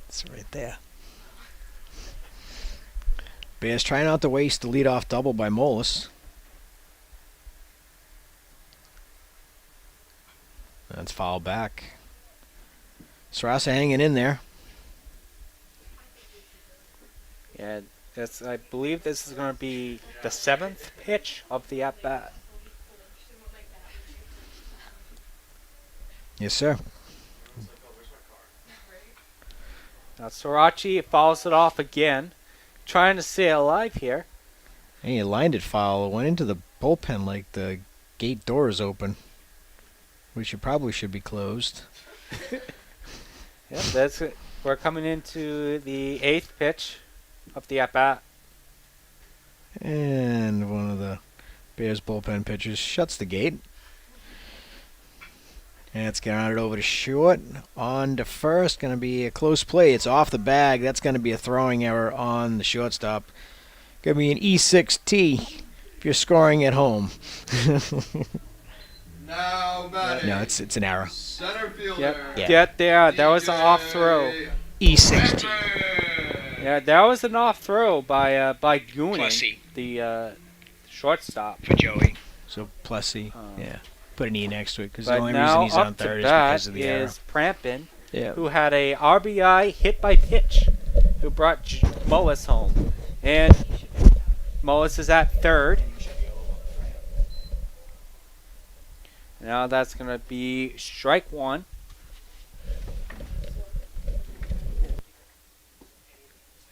It's right there. Bears trying not to waste the leadoff double by Molis. That's foul back. Sarasa hanging in there. Yeah, I believe this is going to be the 7th pitch of the at-bat. Yes, sir. Now Srirachi fouls it off again, trying to stay alive here. Hey, he lined it foul. It went into the bullpen like the gate door is open, which it probably should be closed. Yep, that's it. We're coming into the 8th pitch of the at-bat. And one of the Bears bullpen pitchers shuts the gate. And it's grounded over to short. On to first. Going to be a close play. It's off the bag. That's going to be a throwing error on the shortstop. Going to be an E6T if you're scoring at home. Now batting. No, it's an error. Center fielder. Yep. Yeah. Get there. That was an off throw. E6T. Yeah, that was an off throw by Gooning, Plessy the shortstop. for Joey. So Plessy, Oh. yeah. Put an E next to it because the But only reason now he's on up to third is bat because of the error. is Prampin, Yeah. who had a RBI hit by pitch, who brought Mullis home. And Mullis is at third. Now that's going to be strike one.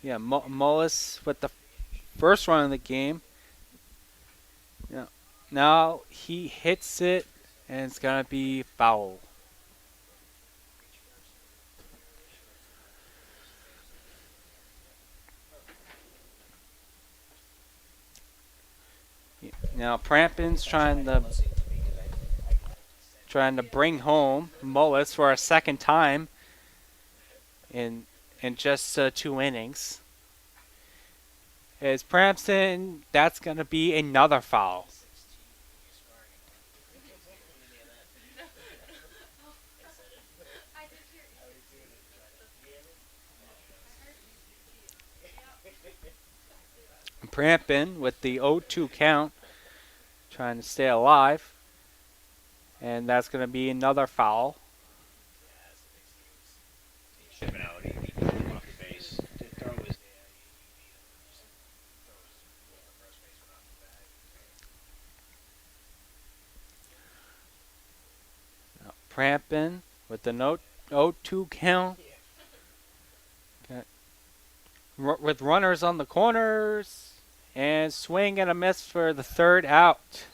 Yeah, Mullis with the first run of the game. Yeah. Now he hits it, and it's going to be foul. Now Prampin's trying to bring home Mullis for a second time in just 2 innings. As Prampton, that's going to be another foul. Prampin with the 0-2 count, trying to stay alive. And that's going to be another foul. Shipping out. He off the base. The throw was there. Now, Prampin with the 0-2 count. Okay. With runners on the corners. And swing and a miss for the third out.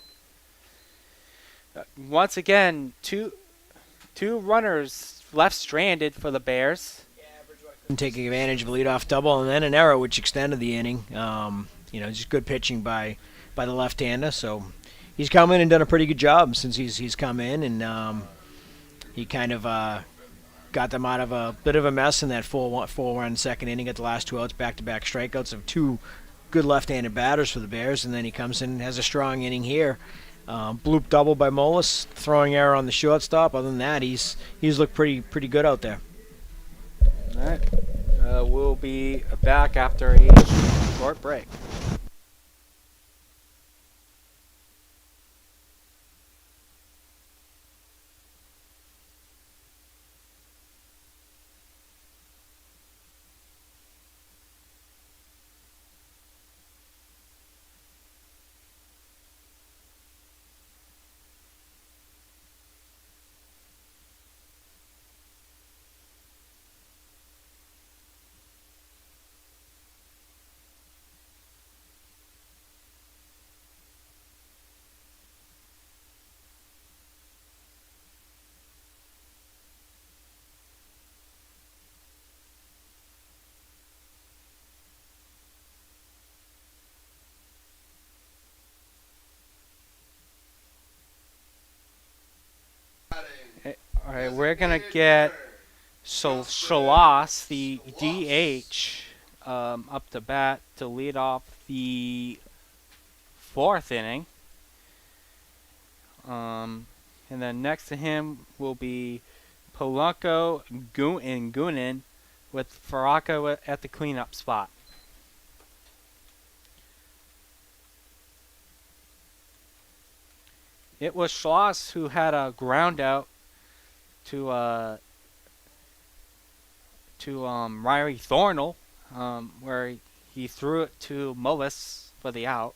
Once again, two runners left stranded for the Bears. Taking advantage of a leadoff double and then an error which extended the inning. Just good pitching by the left-hander. So he's come in and done a pretty good job since he's come in, and he kind of got them out of a bit of a mess in that 4-1 second inning. Got the last 2 outs, back-to-back strikeouts of 2 good left-handed batters for the Bears, and then he comes in and has a strong inning here. Bloop double by Mullis, throwing error on the shortstop. Other than that, he's looked pretty good out there. All right. We'll be back after a short break. we're gonna get Shalas, the DH, up to bat to lead off the 4th inning. And then next to him will be Polanco and Goonan with Faraka at the cleanup spot. It was Schloss who had a ground out to Riley Thornell, where he threw it to Mullis for the out.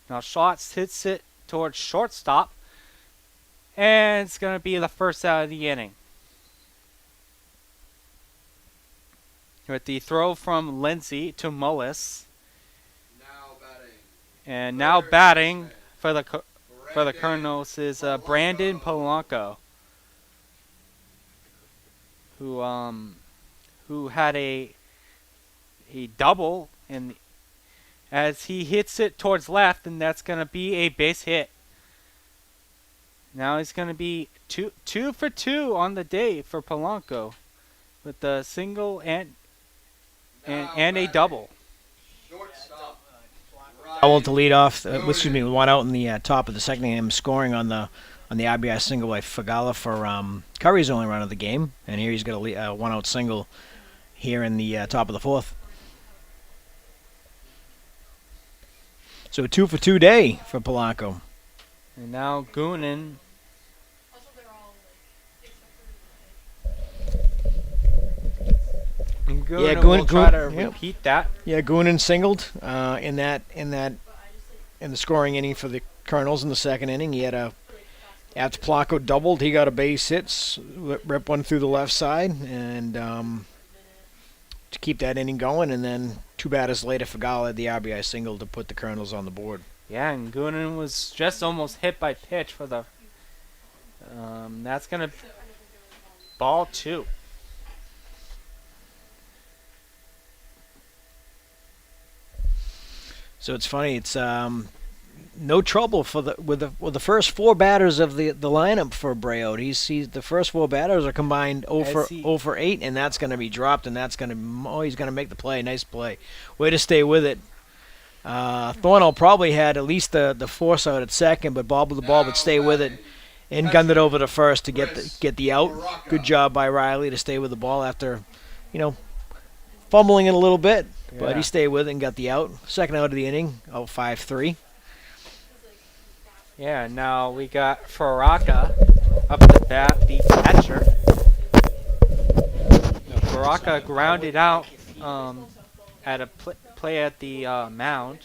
Now Schloss hits it towards shortstop, and it's going to be the first out of the inning. With the throw from Lindsay to Mullis. And now batting for the Colonels is Brandon Polanco, who had a double, and as he hits it towards left, and that's going to be a base hit. Now he's going to be two for 2 on the day for Polanco, with a single and a double. Foul to lead off. One out in the top of the second inning, scoring on the RBI single by Fagala for Curry's only run of the game, and here he's got a one out single here in the top of the 4th. So a 2 for 2 day for Polanco. And now Goonan. Goonan will try to repeat that. Yeah, Goonan singled in the scoring inning for the Colonels in the second inning. He had after Polanco doubled, he got a base hit, rip one through the left side, and to keep that inning going. And then 2 batters later, Fagala had the RBI single to put the Colonels on the board. Yeah, and Goonan was just almost hit by pitch for the. That's gonna ball 2. So it's funny. It's no trouble with the first 4 batters of the lineup for Brayout. He's the first 4 batters are combined 0 for 8, and that's going to be dropped, and he's going to make the play. Nice play. Way to stay with it. Thornell probably had at least the force out at second, but bobbled the ball, but stay with it, and gunned it over to first to get the out. Good job by Riley to stay with the ball after, fumbling it a little bit. Yeah. But he stayed with it and got the out. Second out of the inning, 5-3. Yeah, now we got Faraka up to bat, the catcher. Now, Faraka grounded out at a play at the mound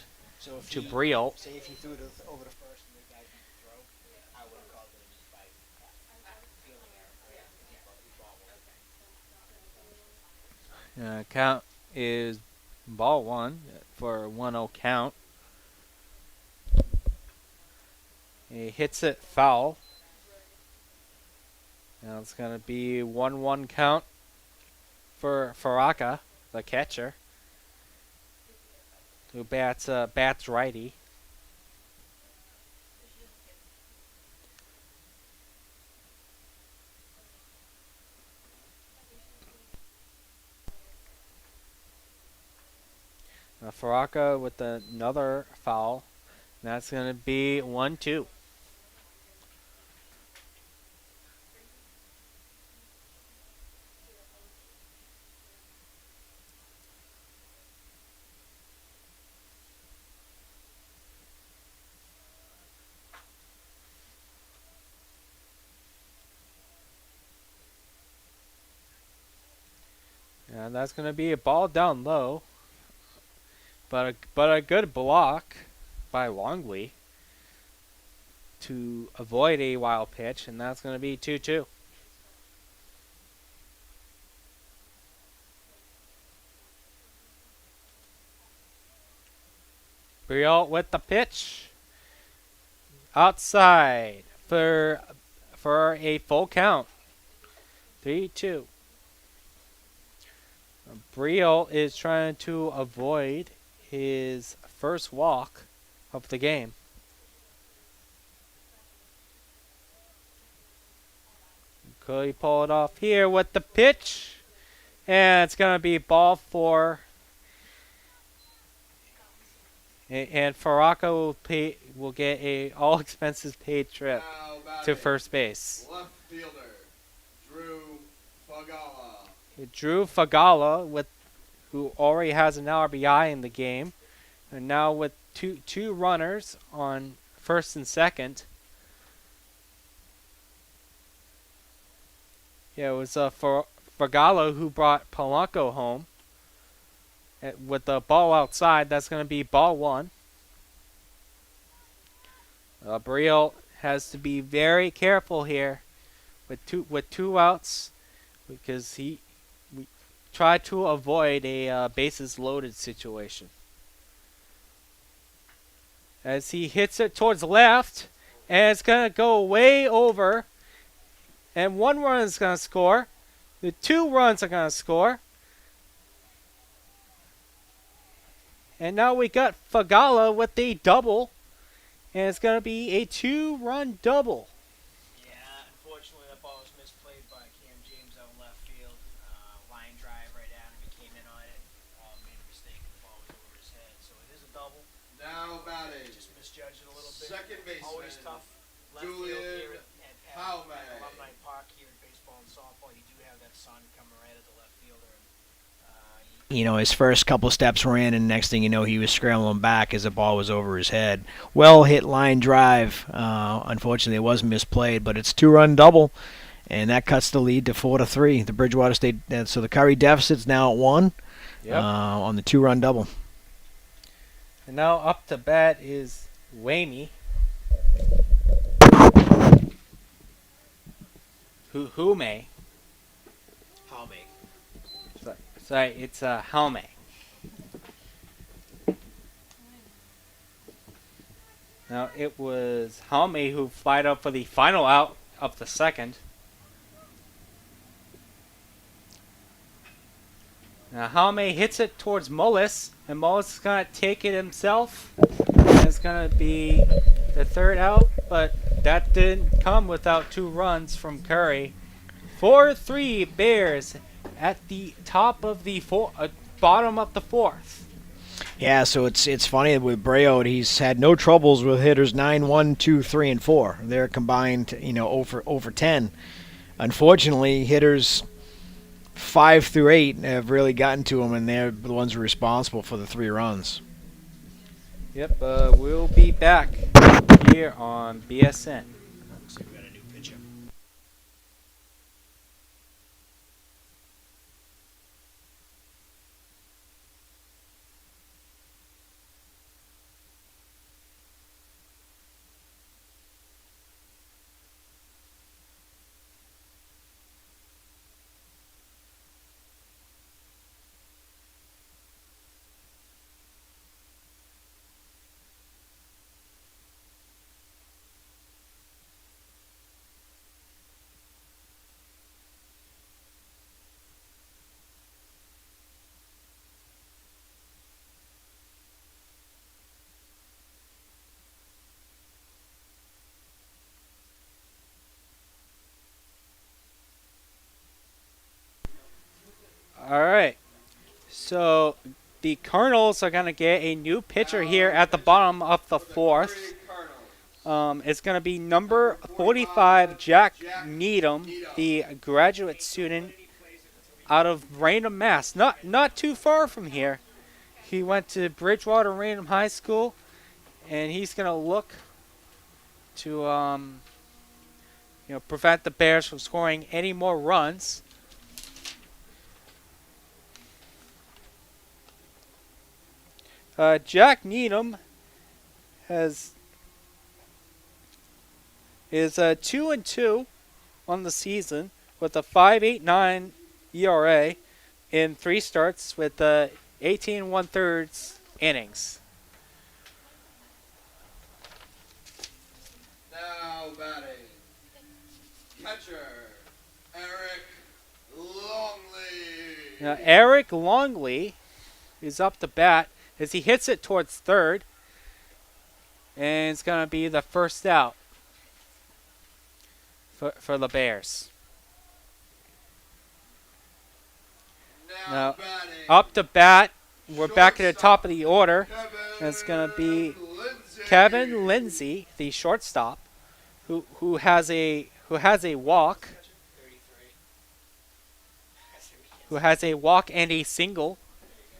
to Briel. Say if he threw it over to first and the guy didn't throw, I would have called it a by feeling error. Count is ball 1 for a 1-0 count. He hits it foul. Now it's going to be 1-1 count for Faraka, the catcher, who bats righty. Faraka with another foul. And that's going to be 1-2. And that's going to be a ball down low. But a good block by Longley to avoid a wild pitch, and that's going to be 2-2. Briel with the pitch. Outside for a full count. 3-2. Briel is trying to avoid his first walk of the game. Could he pull it off here with the pitch? And it's going to be ball 4. And Faraka will get a all expenses paid trip Now to batting, first base. left fielder, Drew Fagala. Drew Fagala, who already has an RBI in the game, and now with two runners on first and second. Yeah, it was Fagala who brought Polanco home. With the ball outside, that's going to be ball 1. Briel has to be very careful here with two outs, because we try to avoid a bases loaded situation. As he hits it towards left, and it's going to go way over, and 1 run is going to score. The 2 runs are going to score. And now we got Fagala with a double, and it's going to be a 2-run double. Yeah, unfortunately that ball was misplayed by Cam James out in left field. Line drive right at him. He came in on it. Made a mistake. The ball was over his head. So it is a double. Now batting, Just misjudged it a little bit. second baseman, Always tough. Left Julian field here at Jaume. Alumni Park here in baseball and softball. You do have that sun coming right at the left fielder. You know, his first couple steps were in, and next thing you know, he was scrambling back as the ball was over his head. Well hit line drive. Unfortunately, it was misplayed, but it's 2-run double, and that cuts the lead to 4-3. The Bridgewater State, so the Curry deficit's now at 1 on the 2-run double. And now up to bat is Wamey. Hume. Sorry, it's Jaume. Now it was Jaume who flied up for the final out of the second. Now Jaume hits it towards Mullis, and Mullis is going to take it himself. And it's going to be the 3rd out, but that didn't come without 2 runs from Curry. 4-3 Bears at the top of the bottom of the 4th. Yeah, so it's funny with Brayo, he's had no troubles with hitters 9, 1, 2, 3, and 4. They're combined, over 10. Unfortunately, hitters 5 through 8 have really gotten to him, and they're the ones who are responsible for the 3 runs. Yep, we'll be back here on BSN. Looks like we got a new pitcher. Alright, so the Colonels are going to get a new pitcher here at the bottom of the 4th. It's going to be number 45, Jack Needham, the graduate student out of Raynham, Mass. Not too far from here. He went to Bridgewater Raynham High School, and he's going to look to prevent the Bears from scoring any more runs. Jack Needham is 2-2 on the season with a 5.89 ERA in 3 starts with 18 1/3 innings. Now batting, catcher, Eric Longley. Now Eric Longley is up to bat as he hits it towards 3rd, and it's going to be the 1st out for the Bears. Now, batting. up to bat, we're back at the top of the order. And it's going to be Kevin Lindsay, the shortstop, who has a walk, and a single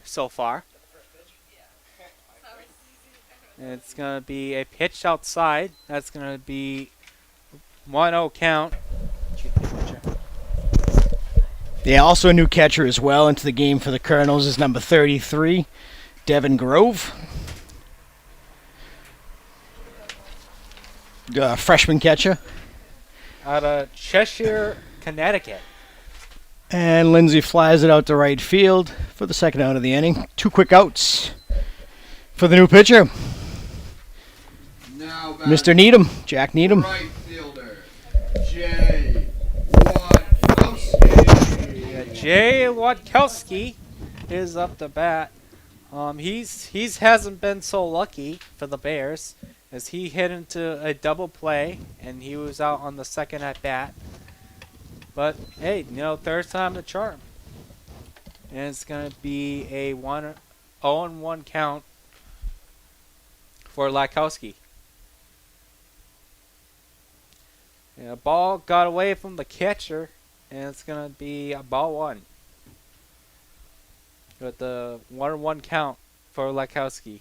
so far. And it's going to be a pitch outside. That's going to be 1-0 count. Yeah, also a new catcher as well into the game for the Colonels is number 33, Devin Grove. Freshman catcher. Out of Cheshire, Connecticut. And Lindsay flies it out to right field for the second out of the inning. 2 quick outs for the new pitcher, Now batting. Mr. Needham, Jack Needham. Right fielder, Jay Watkowski. Jay Watkowski is up to bat. He's hasn't been so lucky for the Bears as he hit into a double play and he was out on the second at bat. But hey, third time the charm. And it's gonna be a 0-1 count for Watkowski. Yeah, ball got away from the catcher, and it's gonna be a ball 1. With the 1-1 count for Watkowski.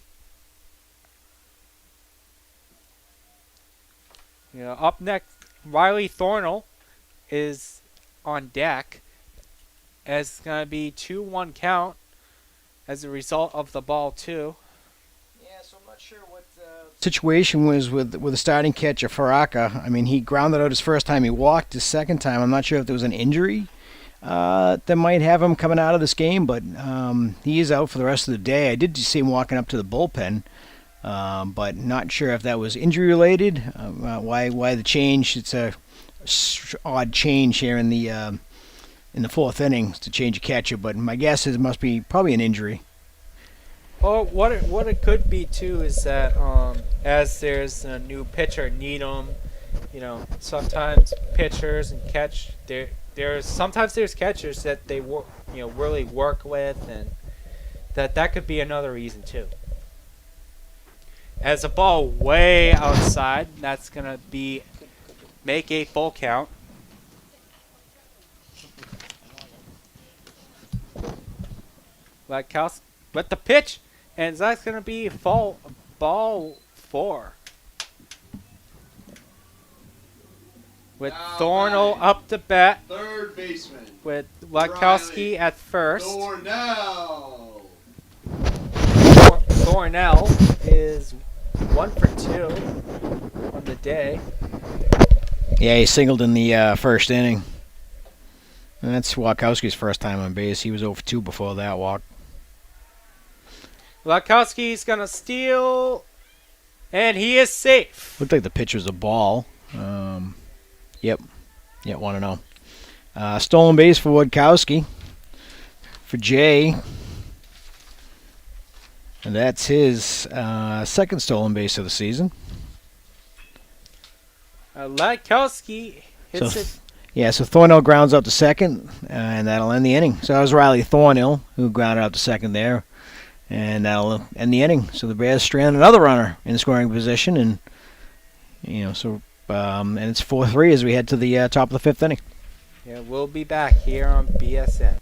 Up next, Riley Thornell is on deck. As it's gonna be 2-1 count as a result of the ball 2. Yeah, so I'm not sure what situation was with the starting catcher Faraka. I mean, he grounded out his first time. He walked his second time. I'm not sure if there was an injury that might have him coming out of this game, but he is out for the rest of the day. I did see him walking up to the bullpen, but not sure if that was injury related. Why the change? It's a odd change here in the fourth inning to change a catcher, but my guess is it must be probably an injury. Well, what it could be too is that as there's a new pitcher, Needham, sometimes pitchers and sometimes there's catchers that they really work with, and that could be another reason too. As a ball way outside, that's gonna make a full count. Watkowski with the pitch, and that's going to be ball 4. With Now Thornell batting. up to bat, Third baseman, with Watkowski Riley at first. Thornell. Thornell is 1 for 2 on the day. Yeah, he singled in the first inning. And that's Watkowski's first time on base. He was 0 for 2 before that walk. Watkowski's going to steal, and he is safe. Looked like the pitch was a ball. Yep, 1-0. Stolen base for Watkowski. For Jay. And that's his second stolen base of the season. Watkowski hits it. Yeah, so Thornell grounds out to second, and that'll end the inning. So that was Riley Thornell who grounded out to second there, and that'll end the inning. So the Bears strand another runner in scoring position, and and it's 4-3 as we head to the top of the 5th inning. Yeah, we'll be back here on BSN.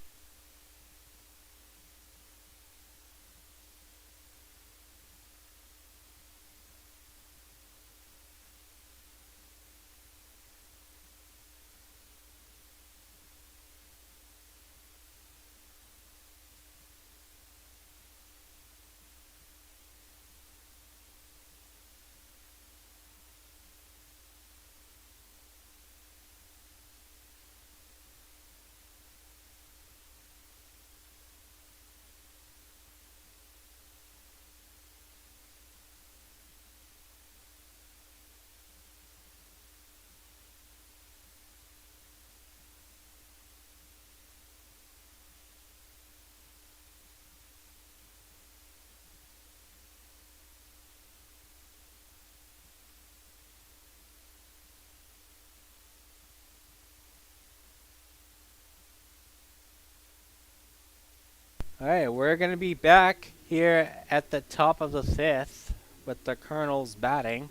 Alright, we're going to be back here at the top of the 5th with the Colonels batting.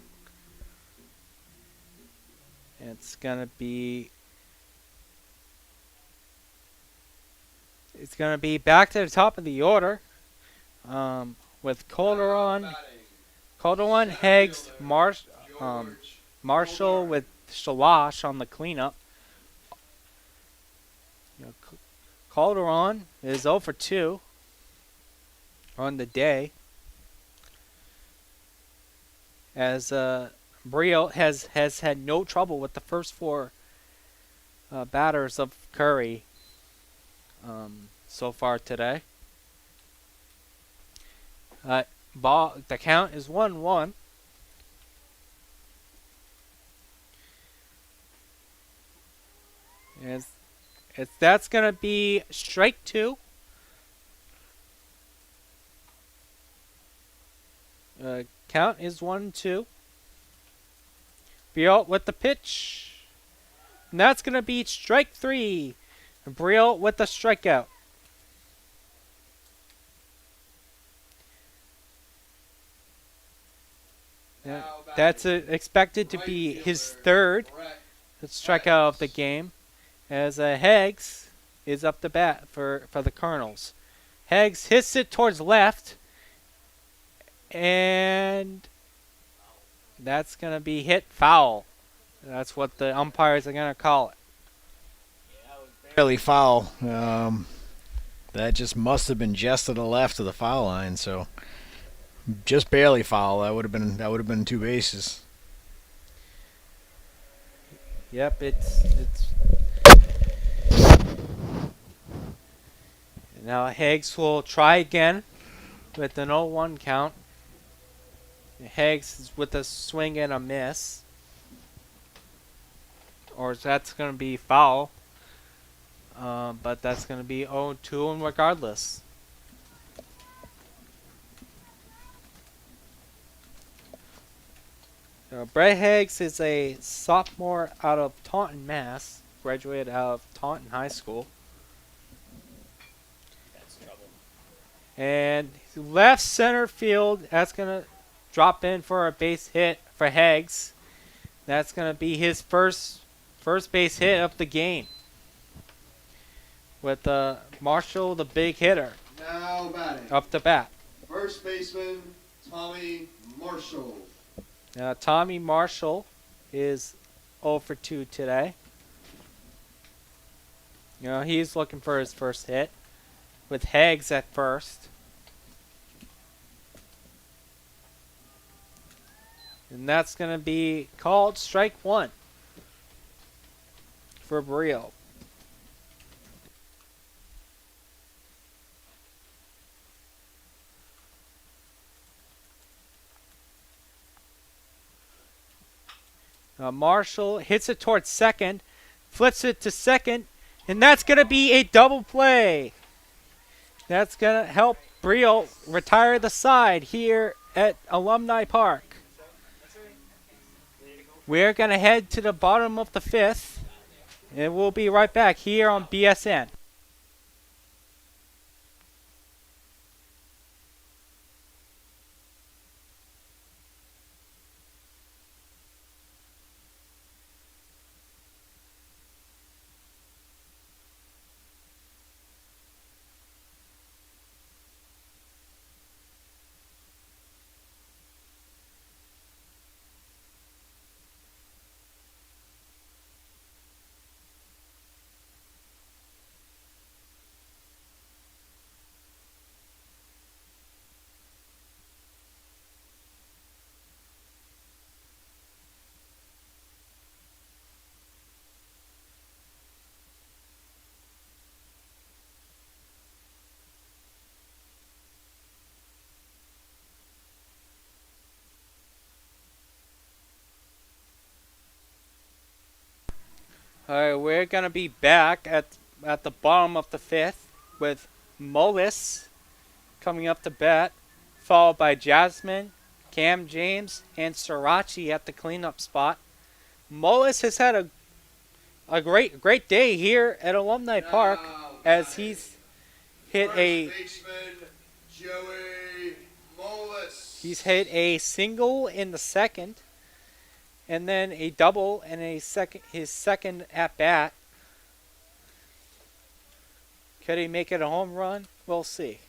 It's going to be back to the top of the order with Calderon, Heggs, Marshall with Shalash on the cleanup. Calderon is 0 for 2 on the day, as Brio has had no trouble with the first 4 batters of Curry so far today. The count is 1-1. That's gonna be strike 2. Count is 1-2. Briot with the pitch. And that's gonna be strike 3. And Briot with the strikeout. That's expected to be his 3rd strikeout of the game, as Heggs is up to bat for the Colonels. Heggs hits it towards left, and that's going to be hit foul. That's what the umpires are going to call it. Barely foul. That just must have been just to the left of the foul line, so just barely foul. That would have been 2 bases. Yep, it's now Heggs will try again with an 0-1 count. Heggs with a swing and a miss, or that's going to be foul. But that's going to be 0-2 regardless. Brett Heggs is a sophomore out of Taunton, Mass. Graduated out of Taunton High School. That's trouble. And left center field, that's going to drop in for a base hit for Heggs. That's going to be his first base hit of the game, with Marshall, the big hitter, Now batting. up to bat. First baseman, Tommy Marshall. Tommy Marshall is 0 for 2 today. He's looking for his first hit, with Heggs at first. And that's going to be called strike 1 for Brio. Marshall hits it towards second, flips it to second, and that's going to be a double play. That's going to help Brio retire the side here at Alumni Park. We're going to head to the bottom of the 5th, and we'll be right back here on BSN. Alright, we're going to be back at the bottom of the 5th with Mullis coming up to bat, followed by Jasmine, Cam James, and Srirachi at the cleanup spot. Mullis has had a great day here at Alumni Park, as hit a baseman Joey Molis. he's hit a single in the second, and then a double in his second at bat. Could he make it a home run? We'll see.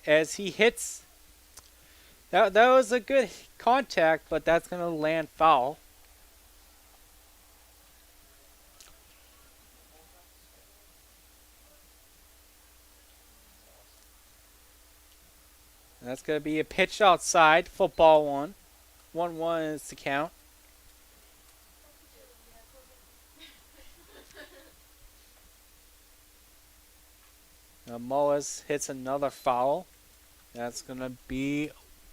As he hits, that was a good contact, but that's going to land foul. That's going to be a pitch outside, football 1. 1-1 is the count. Now Mullis hits another foul. That's going to be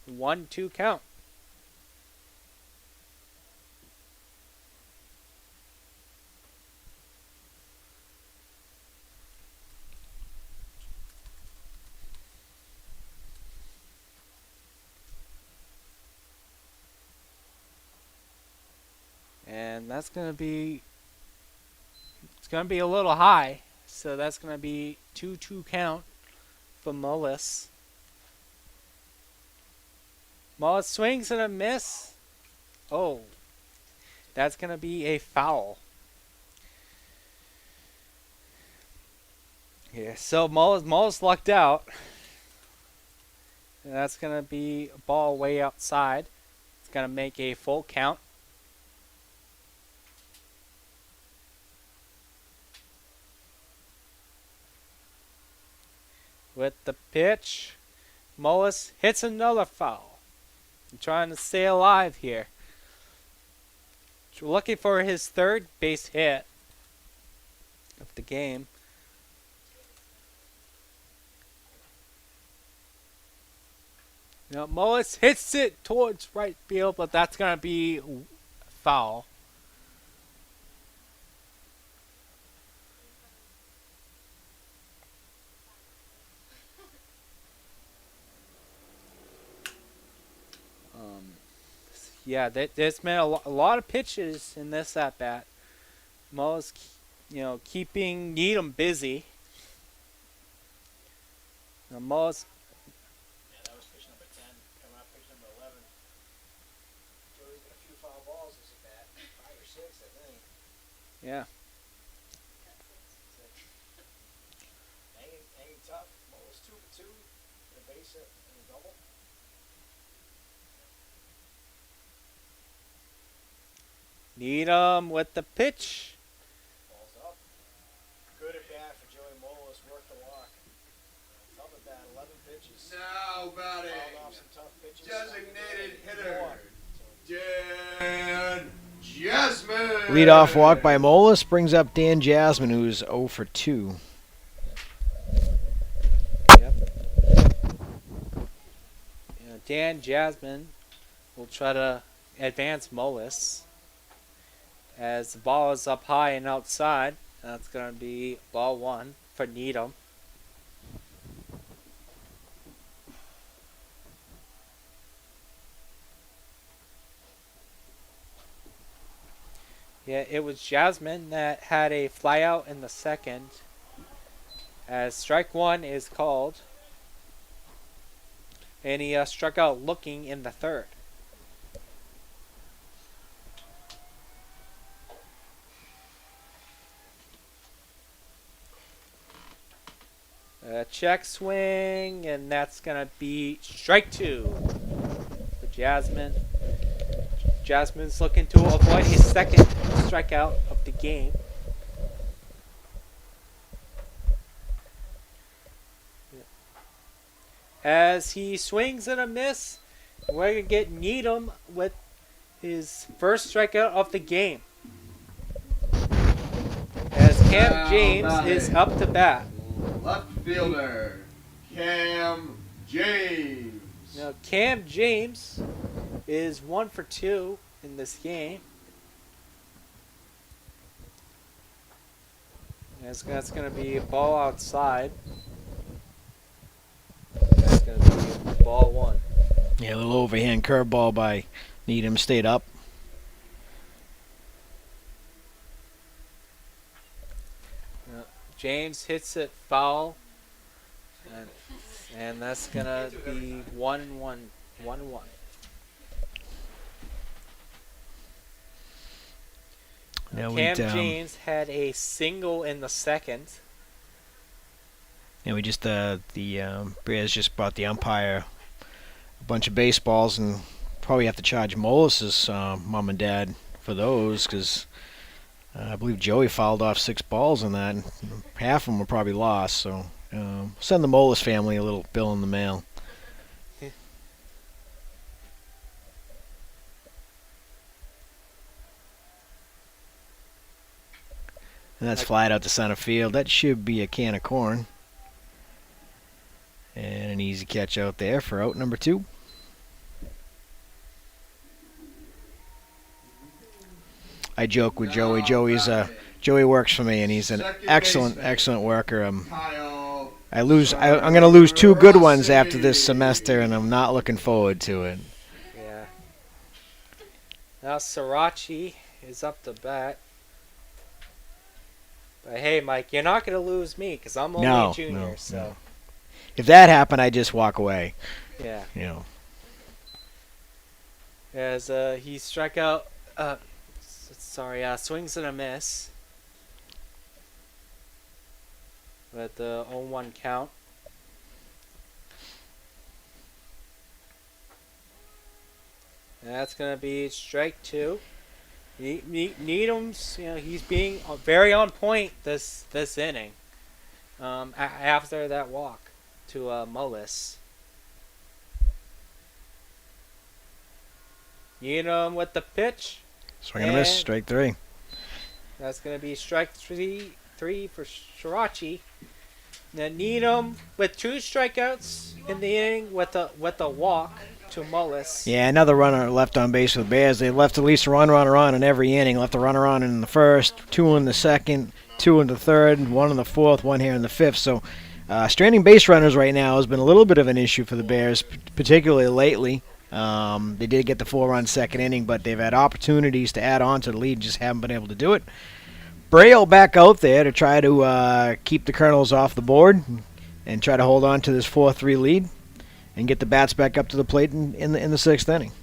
1-2 count. And that's going to be, it's going to be a little high. So that's going to be 2-2 count for Mullis. Mullis swings and a miss. Oh, that's going to be a foul. Yeah, so Mullis lucked out. And that's going to be a ball way outside. It's going to make a full count. With the pitch, Mullis hits another foul. I'm trying to stay alive here. We're looking for his third base hit of the game. Now Mullis hits it towards right field, but that's going to be foul. Yeah, there's been a lot of pitches in this at bat. Mullis, keeping Needham busy. Now Mullis. Yeah, that was pitch number 10. Coming up, pitch number 11. Joey's got a few foul balls as a bat. 5 or 6, I think. Yeah. Hanging tough. Mullis 2 for 2. A base hit and a double. Needham with the pitch. Balls up. Good at bat for Joey Mullis. Worked the walk. Tough at bat. 11 pitches. Now batting, Fouled off some tough pitches. designated hitter Dan Jasmine. Leadoff walk by Mullis brings up Dan Jasmine, who's 0 for 2. Yep. Dan Jasmine will try to advance Mullis. As the ball is up high and outside, that's going to be ball 1 for Needham. Yeah, it was Jasmine that had a flyout in the second. As strike 1 is called. And he struck out looking in the third. Check swing, and that's going to be strike 2 for Jasmine. Jasmine's looking to avoid his second strikeout of the game. As he swings and a miss, we're going to get Needham with his first strikeout of the game. As Cam Now James batting. is up to bat. Left fielder Cam James. Now, Cam James is 1 for 2 in this game. That's going to be a ball outside. That's going to be ball 1. Yeah, a little overhand curveball by Needham, stayed up. James hits it foul, and that's gonna be 1-1. 1-1. Now Cam James had a single in the second. we just the Bears just bought the umpire a bunch of baseballs, and probably have to charge Molis's mom and dad for those, because I believe Joey fouled off 6 balls in that, and half of them were probably lost. So send the Molis family a little bill in the mail. And that's flied out to center field. That should be a can of corn. And an easy catch out there for out number 2. I joke with Joey. Joey works for me, and he's an excellent worker. Kyle. I'm going to lose 2 good ones after this semester, and I'm not looking forward to it. Yeah. Now Srirachi is up to bat. But hey, Mike, you're not going to lose me because I'm only a junior. So if that happened, I'd just walk away. yeah. You know. As he struck out. Swings and a miss. With the 0-1 count. And that's going to be strike 2. Needham's, he's being very on point this inning. After that walk to Mullis. Needham with the pitch. Swing and a miss, strike 3. That's going to be strike 3 for Shirachi. Then Needham with 2 strikeouts in the inning with a walk to Mullis. Yeah, another runner left on base for the Bears. They left at least one runner on in every inning. Left a runner on in the first, 2 in the second, 2 in the third, 1 in the fourth, 1 here in the fifth. So stranding base runners right now has been a little bit of an issue for the Bears, particularly lately. They did get the 4-run second inning, but they've had opportunities to add on to the lead and just haven't been able to do it. Braille back out there to try to keep the Colonels off the board and try to hold on to this 4-3 lead and get the bats back up to the plate in the 6th inning.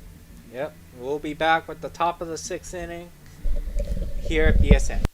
Yep, we'll be back with the top of the 6th inning here at BSN.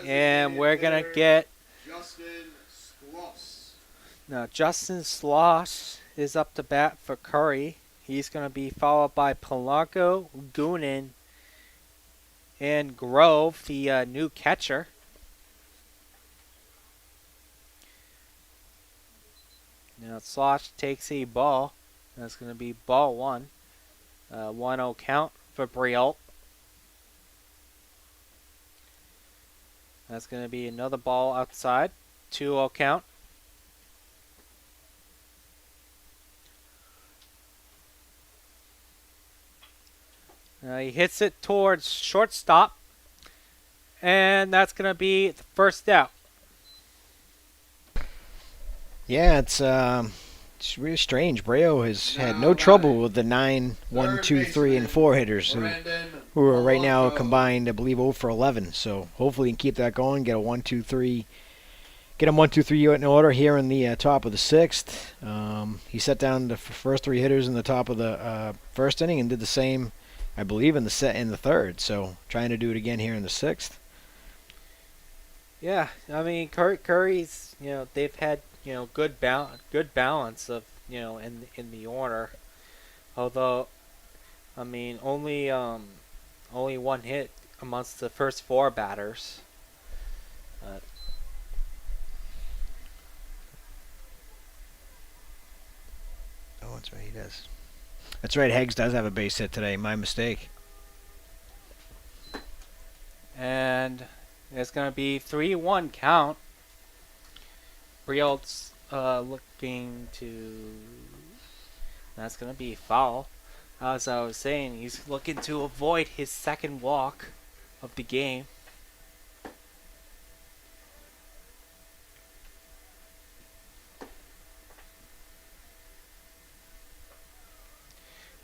And we're going to get Justin Sloss. now Justin Sloss is up to bat for Curry. He's going to be followed by Polanco, Goonan, and Grove, the new catcher. Now Sloss takes a ball. That's going to be ball 1. 1-0 count for Brielt. That's going to be another ball outside. 2-0 count. He hits it towards shortstop. And that's going to be the first out. Yeah, it's really strange. Braille has had no trouble with the 9, 1, 2, 3, and 4 hitters who are right now combined, I believe, 0 for 11. So hopefully he can keep that going, get a 1, 2, 3, get him 1, 2, 3 in order here in the top of the 6th. He set down the first 3 hitters in the top of the first inning and did the same, I believe, in the 3rd. So trying to do it again here in the 6th. Yeah, I mean Curry's, they've had good balance of in the order. Although, I mean only 1 hit amongst the first 4 batters. Oh, that's right, he does. That's right, Heggs does have a base hit today. My mistake. And it's going to be 3-1 count. Brielt's looking to... That's going to be foul. As I was saying, he's looking to avoid his second walk of the game.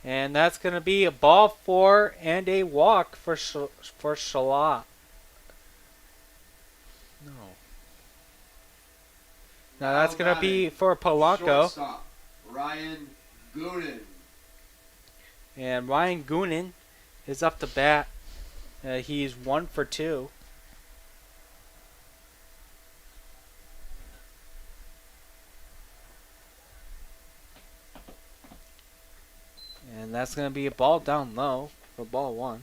And that's going to be a ball four and a walk for Shalat. No. Now that's going to be for Polanco. Shortstop, Ryan Goonan. And Ryan Goonan is up to bat. He's 1 for 2. And that's going to be a ball down low for ball 1.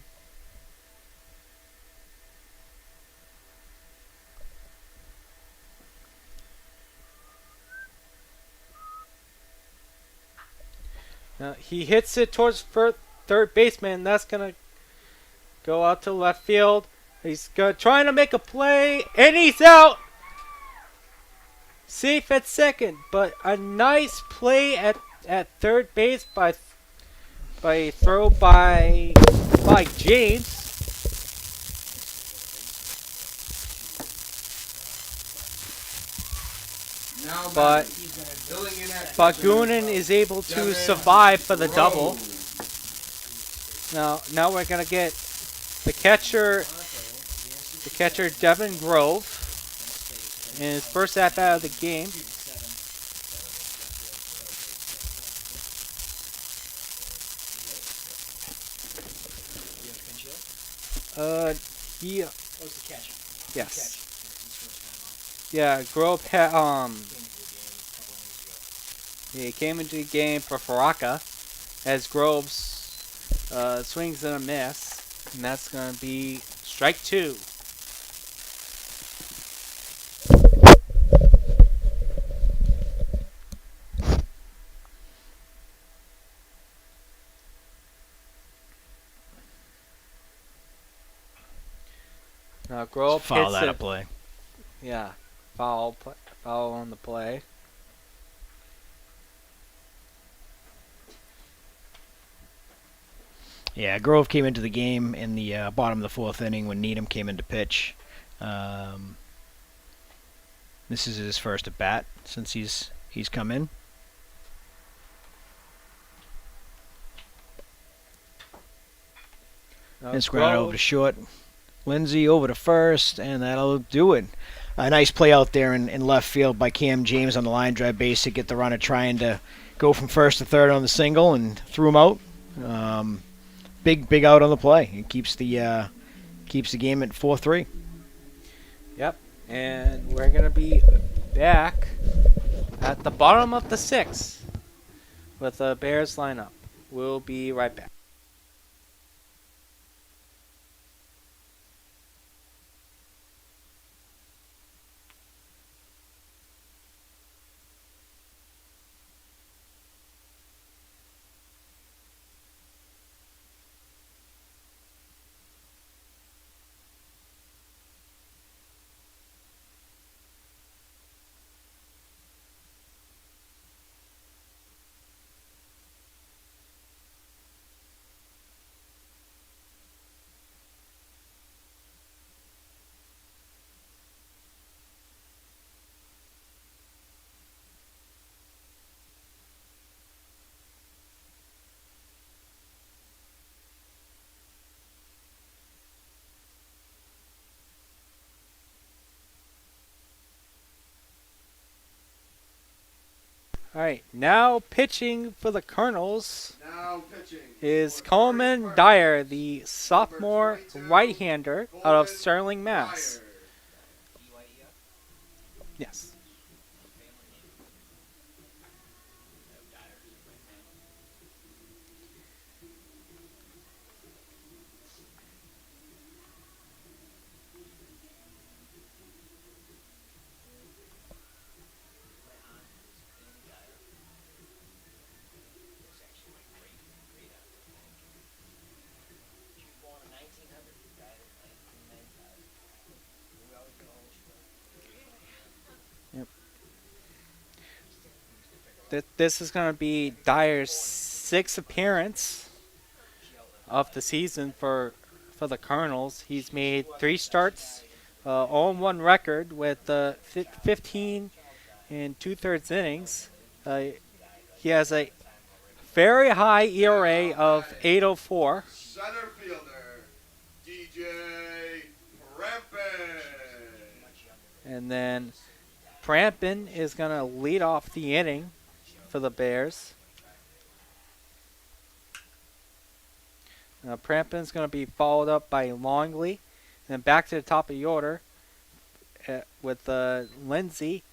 Now he hits it towards third baseman. That's going to go out to left field. He's trying to make a play, and he's out. Safe at second, but a nice play at third base by throw by James. Now But filling in at Goonan is able to survive for the double. Now we're gonna get the catcher Devin Grove in his first at bat of the game. He yes. Yeah, Grove he came into the game for Faraka as Grove's swings and a miss, and that's gonna be strike 2. Now Grove Foul hits out it. of play. Yeah, foul on the play. Yeah, Grove came into the game in the bottom of the 4th inning when Needham came in to pitch. This is his first at bat since he's come in. Now It's grounded over to short. Lindsay over to first, and that'll do it. A nice play out there in left field by Cam James on the line drive base to get the runner trying to go from first to third on the single and threw him out. Big out on the play. It keeps the game at 4-3. Yep, and we're gonna be back at the bottom of the 6th with the Bears lineup. We'll be right back. All right, now pitching for the Colonels Now pitching is for Coleman Park. Dyer, the sophomore 22, right-hander out of Coleman Sterling, Mass. Dyer. Yes. This is going to be Dyer's 6th appearance of the season for the Colonels. He's made 3 starts, all in 1 record with 15 and 2/3 innings. He has a very high ERA of 8.04. Center fielder, DJ Rampin. And then Prampin is going to lead off the inning for the Bears. Now Prampin's going to be followed up by Longley. Then back to the top of the order with Lindsay,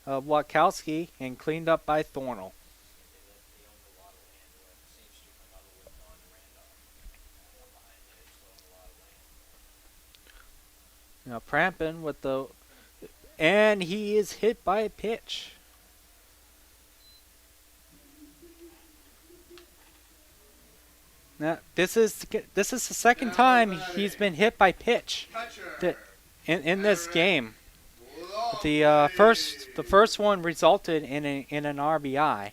Watkowski, and cleaned up by Thornell. Now Prampin with and he is hit by a pitch. Now this is the second time he's been hit by pitch in this game. The first one resulted in an RBI.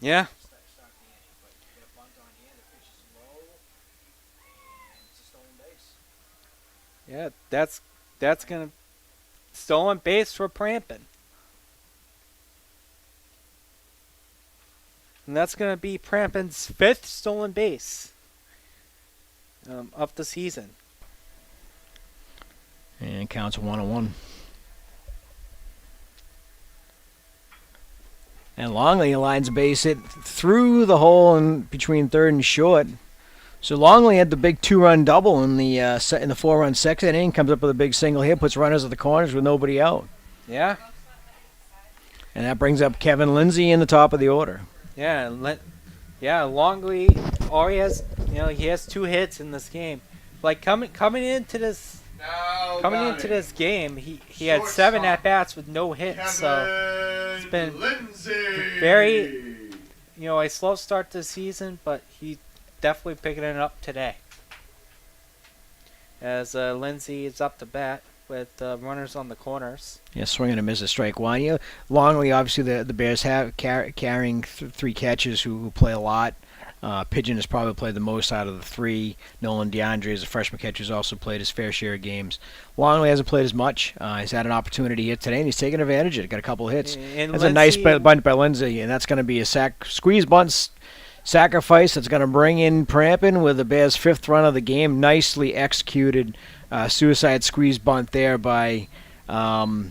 Yeah. Yeah, that's gonna stolen base for Prampin. And that's gonna be Prampin's 5th stolen base of the season. And counts 1-1. And Longley lines a base hit through the hole in between third and short. So Longley had the big 2-run double in the 4-run second inning. Comes up with a big single hit, puts runners at the corners with nobody out. Yeah. And that brings up Kevin Lindsay in the top of the order. Yeah, Longley already has he has 2 hits in this game. Like coming into this game, he had 7 at bats with no hits. So it's been very a slow start to the season, but he definitely picking it up today. As Lindsay is up to bat with runners on the corners. Yeah, swing and a miss, a strike one. Longley, obviously, the Bears have carrying 3 catchers who play a lot. Pigeon has probably played the most out of the 3. Nolan DeAndre, as a freshman catcher, has also played his fair share of games. Longley hasn't played as much. He's had an opportunity here today, and he's taken advantage of it. Got a couple of hits. That's a nice bunt by Lindsay, and that's going to be a squeeze bunt sacrifice that's going to bring in Prampin with the Bears' 5th run of the game. Nicely executed suicide squeeze bunt there by Kevin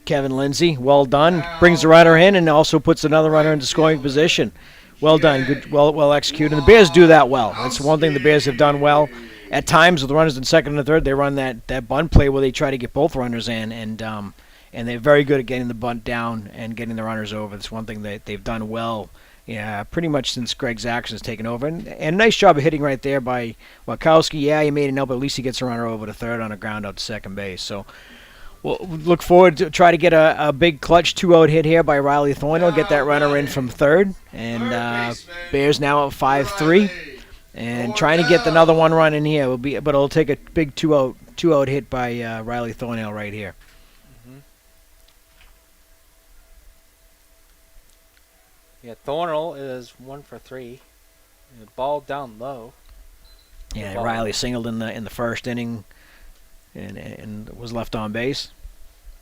Lindsay. Well done. Brings the runner in and also puts another runner into scoring position. Well done. Good. Well executed. And the Bears do that well. That's one thing the Bears have done well. At times with the runners in second and third, they run that bunt play where they try to get both runners in, and they're very good at getting the bunt down and getting the runners over. That's one thing that they've done well. Yeah, pretty much since Greg Zaxton's taken over. And a nice job of hitting right there by Watkowski. Yeah, he made it no, but at least he gets a runner over to third on a ground out to second base. So we'll look forward to try to get a big clutch 2-out hit here by Riley Thornhill, get that runner in from third. And Bears now at 5-3. And trying to get another 1 run in here, but it'll take a big 2-out hit by Riley Thornhill right here. Yeah, Thornhill is 1 for 3. Ball down low. Yeah, Riley singled in the first inning, and was left on base.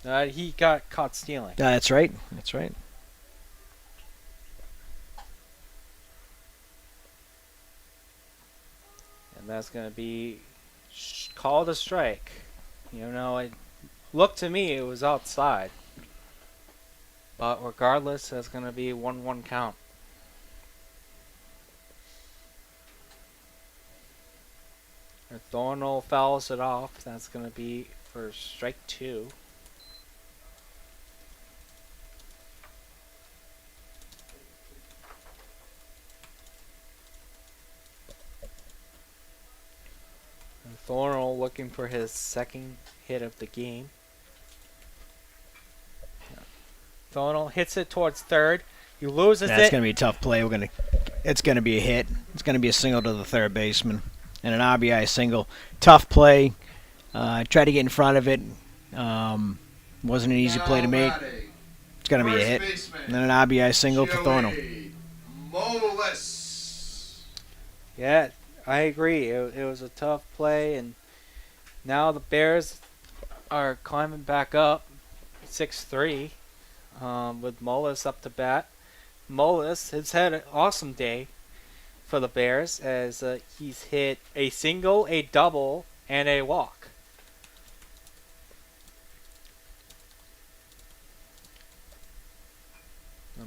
He got caught stealing. That's right. That's right. And that's going to be called a strike. It looked to me it was outside. But regardless, that's going to be 1-1 count. If Thornhill fouls it off, that's going to be for strike 2. Thornell looking for his second hit of the game. Thornell hits it towards third. He loses That's it. going to be a tough play. It's going to be a hit. It's going to be a single to the third baseman and an RBI single. Tough play. Tried to get in front of it. Wasn't an easy play to make. It's going to be a hit. And then an RBI single for Thornell. Molis. Yeah, I agree. It was a tough play, and now the Bears are climbing back up 6-3 with Mullis up to bat. Mullis has had an awesome day for the Bears as he's hit a single, a double, and a walk.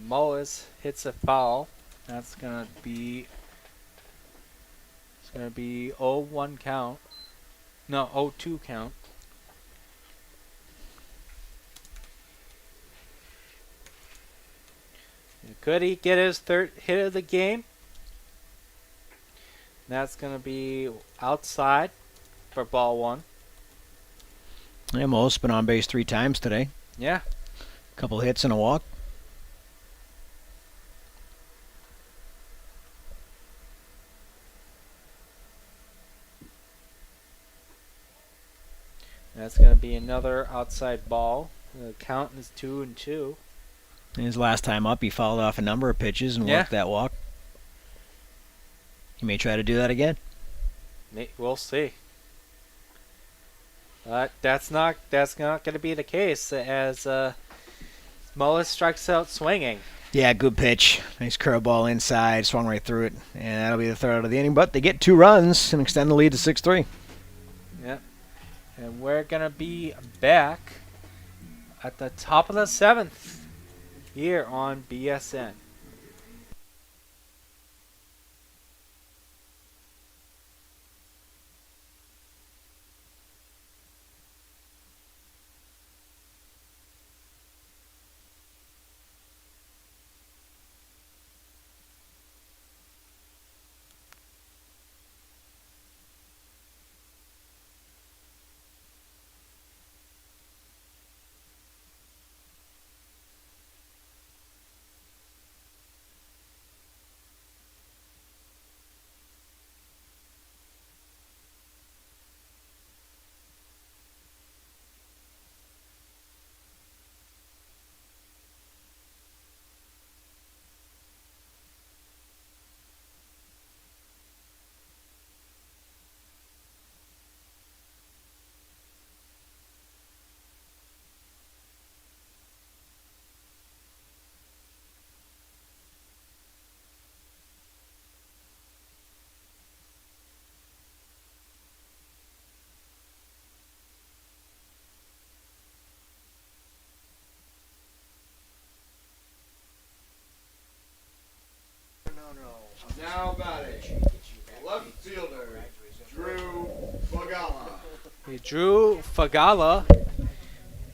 Mullis hits a foul. That's gonna be 0-1 count. No, 0-2 count. Could he get his third hit of the game? That's gonna be outside for ball one. Yeah, Mo's been on base 3 times today. Yeah. Couple hits and a walk. That's gonna be another outside ball. The count is 2-2. And his last time up, he fouled off a number of pitches and worked that walk. He may try to do that again. We'll see. That's not going to be the case as Mullis strikes out swinging. Yeah, good pitch. Nice curveball inside, swung right through it, and that'll be the third out of the inning. But they get 2 runs and extend the lead to 6-3. Yep. And we're going to be back at the top of the 7th here on BSN. Now batting, left fielder, Drew Fagala. Drew Fagala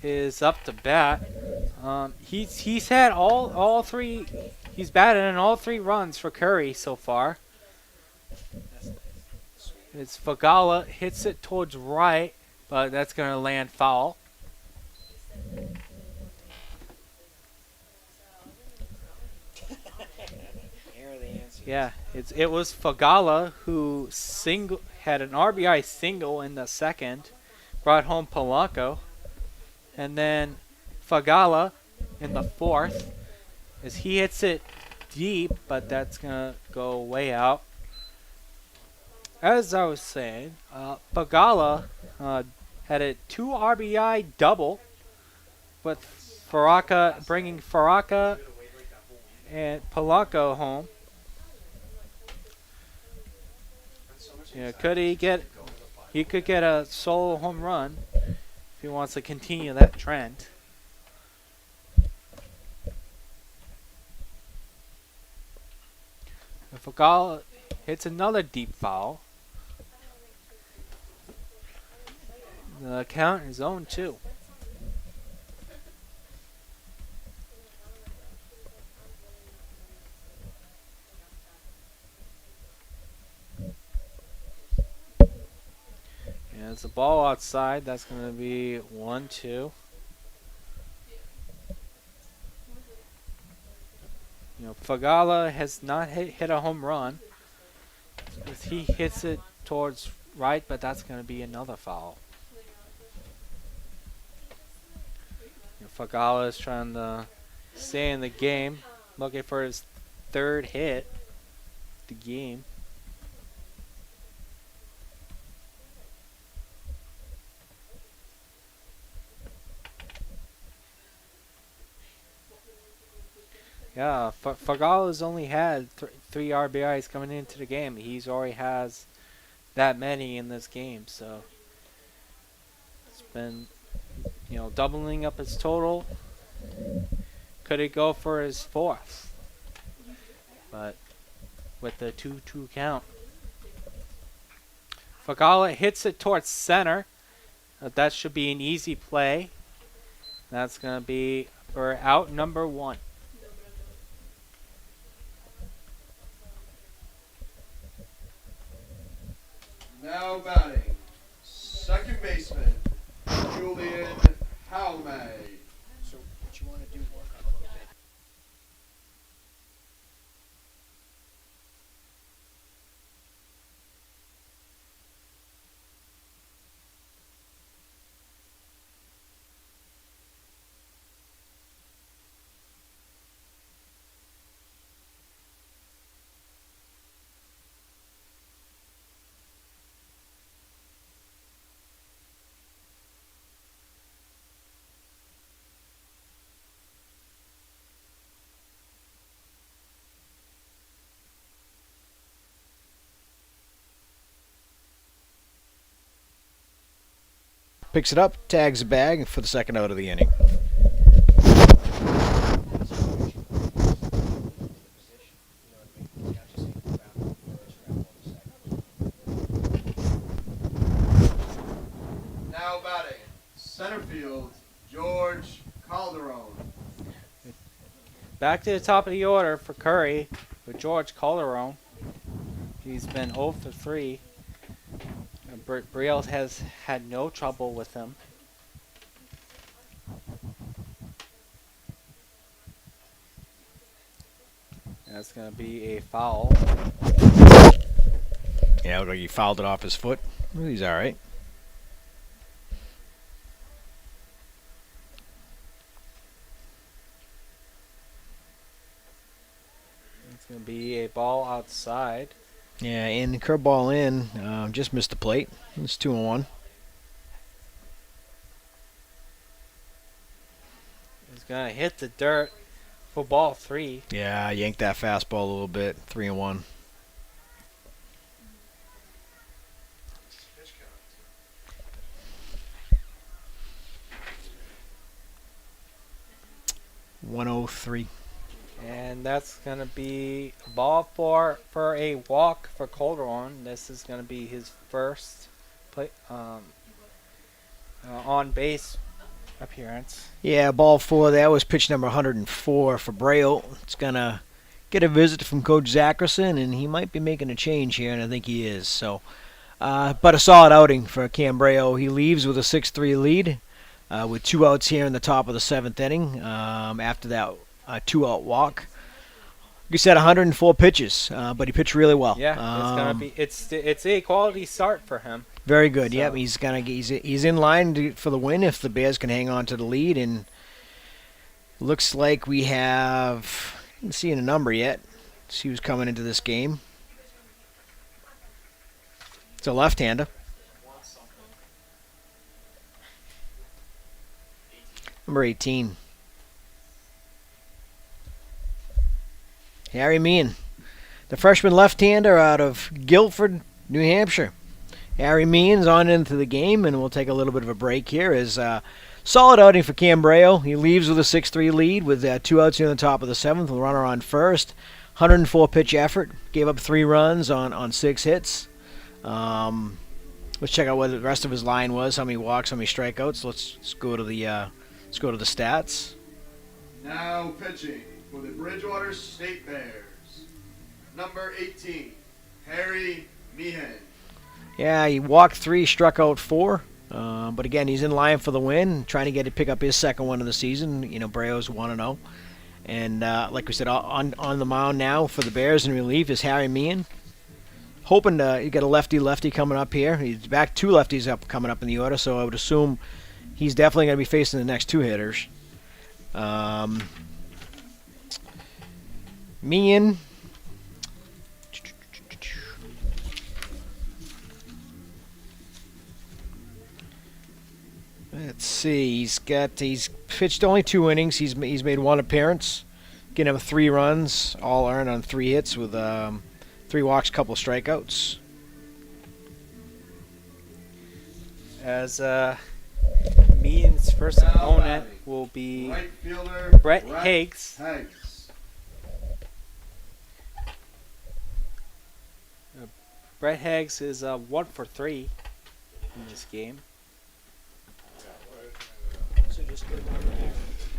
is up to bat. He's had all 3. He's batted in all 3 runs for Curry so far. It's Fagala hits it towards right, but that's gonna land foul. Yeah, it was Fagala who had an RBI single in the second, brought home Polanco, and then Fagala in the fourth, as he hits it deep, but that's gonna go way out. As I was saying, Fagala had a 2 RBI double, with bringing Faraka and Polanco home. Yeah, he could get a solo home run if he wants to continue that trend. If Fagala hits another deep foul, the count is 0-2. There's a ball outside. That's going to be 1-2. Fagala has not hit a home run. He hits it towards right, but that's going to be another foul. Fagala is trying to stay in the game, looking for his third hit the game. Yeah, Fagala's only had 3 RBIs coming into the game. He's already has that many in this game, so it's been, doubling up his total. Could it go for his 4th? But with the 2-2 count, Fagala hits it towards center. That should be an easy play. That's going to be for out number 1. Now batting, second baseman, Julian Jaume. So what you want to do, work on a little bit. Picks it up, tags the bag for the second out of the inning. Now batting, center field, George Calderon. Back to the top of the order for Curry with George Calderon. He's been 0 for 3. Brielle has had no trouble with him. That's going to be a foul. Yeah, looked like he fouled it off his foot. He's all right. It's going to be a ball outside. Yeah, and curveball in, just missed the plate. It's 2-1. He's going to hit the dirt for ball 3. Yeah, yanked that fastball a little bit. 3-1. $103. And that's going to be a ball for a walk for Calderon. This is going to be his first play on base appearance. Yeah, ball 4. That was pitch number 104 for Braille. It's going to get a visit from Coach Zackerson, and he might be making a change here, and I think he is. So, but a solid outing for Cam Braille. He leaves with a 6-3 lead with 2 outs here in the top of the 7th inning. After that 2-out walk. Like you said, 104 pitches, but he pitched really well. Yeah, it's gonna be it's a quality start for him. Very good. So. Yep, he's in line for the win if the Bears can hang on to the lead, and looks like we have. I didn't see a number yet. See who's coming into this game. It's a left-hander. Number 18. Harry Meehan, the freshman left-hander out of Guilford, New Hampshire. Harry Meehan's on into the game, and we'll take a little bit of a break here. As solid outing for Cam Braille. He leaves with a 6-3 lead with 2 outs here in the top of the 7th. The runner on first. 104 pitch effort. Gave up 3 runs on 6 hits. Let's check out what the rest of his line was. How many walks? How many strikeouts? Let's go to the stats. Now pitching for the Bridgewater State Bears, number 18, Harry Meehan. Yeah, he walked 3, struck out 4. But again, he's in line for the win, trying to get to pick up his second one of the season. Breo's 1-0. And like we said, on the mound now for the Bears in relief is Harry Meehan. Hoping you get a lefty coming up here. He's back 2 lefties up coming up in the order, so I would assume he's definitely going to be facing the next 2 hitters. Meehan. Let's see. He's pitched only 2 innings. He's made 1 appearance. Getting him 3 runs, all earned on 3 hits with 3 walks, couple of strikeouts. As Meehan's first Now opponent batting. will be Right fielder Brett Higgs. Higgs. Brett Higgs is 1 for 3 in this game.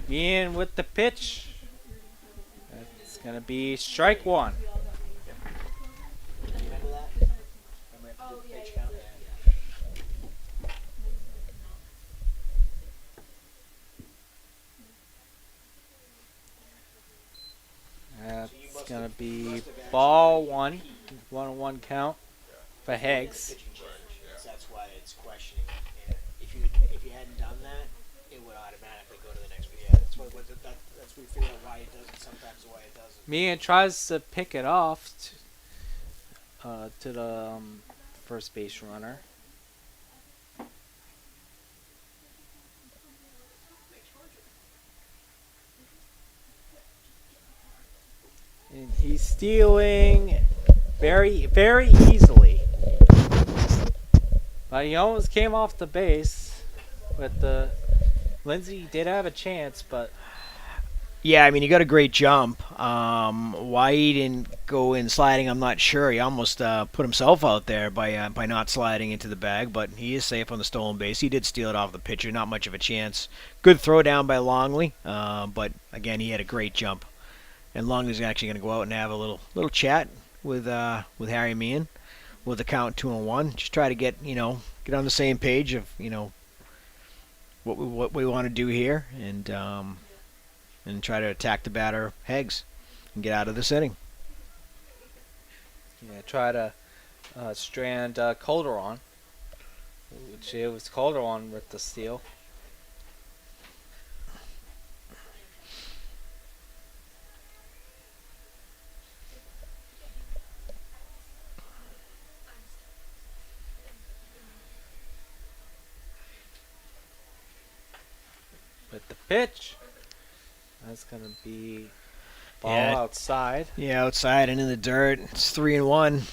Meehan with the pitch. That's gonna be strike 1. That's gonna be ball 1. 1-1 count for Higgs. That's why it's questioning. If you hadn't done that, it would automatically go to the next. Yeah, that's what we figure out why it does it sometimes, why it doesn't. Meehan tries to pick it off to the first base runner. And he's stealing very, very easily. But he almost came off the base. But Lindsay did have a chance, but Yeah, I mean, he got a great jump. Why he didn't go in sliding, I'm not sure. He almost put himself out there by not sliding into the bag, but he is safe on the stolen base. He did steal it off the pitcher, not much of a chance. Good throw down by Longley, but again, he had a great jump. And Longley's actually going to go out and have a little chat with Harry Meehan with the count 2-1. Just try to get on the same page of what we want to do here, and try to attack the batter Higgs and get out of this inning. yeah, try to strand Calderon, which it was Calderon with the steal. With the pitch, that's gonna be ball Yeah. outside. Yeah, outside and in the dirt. It's 3-1.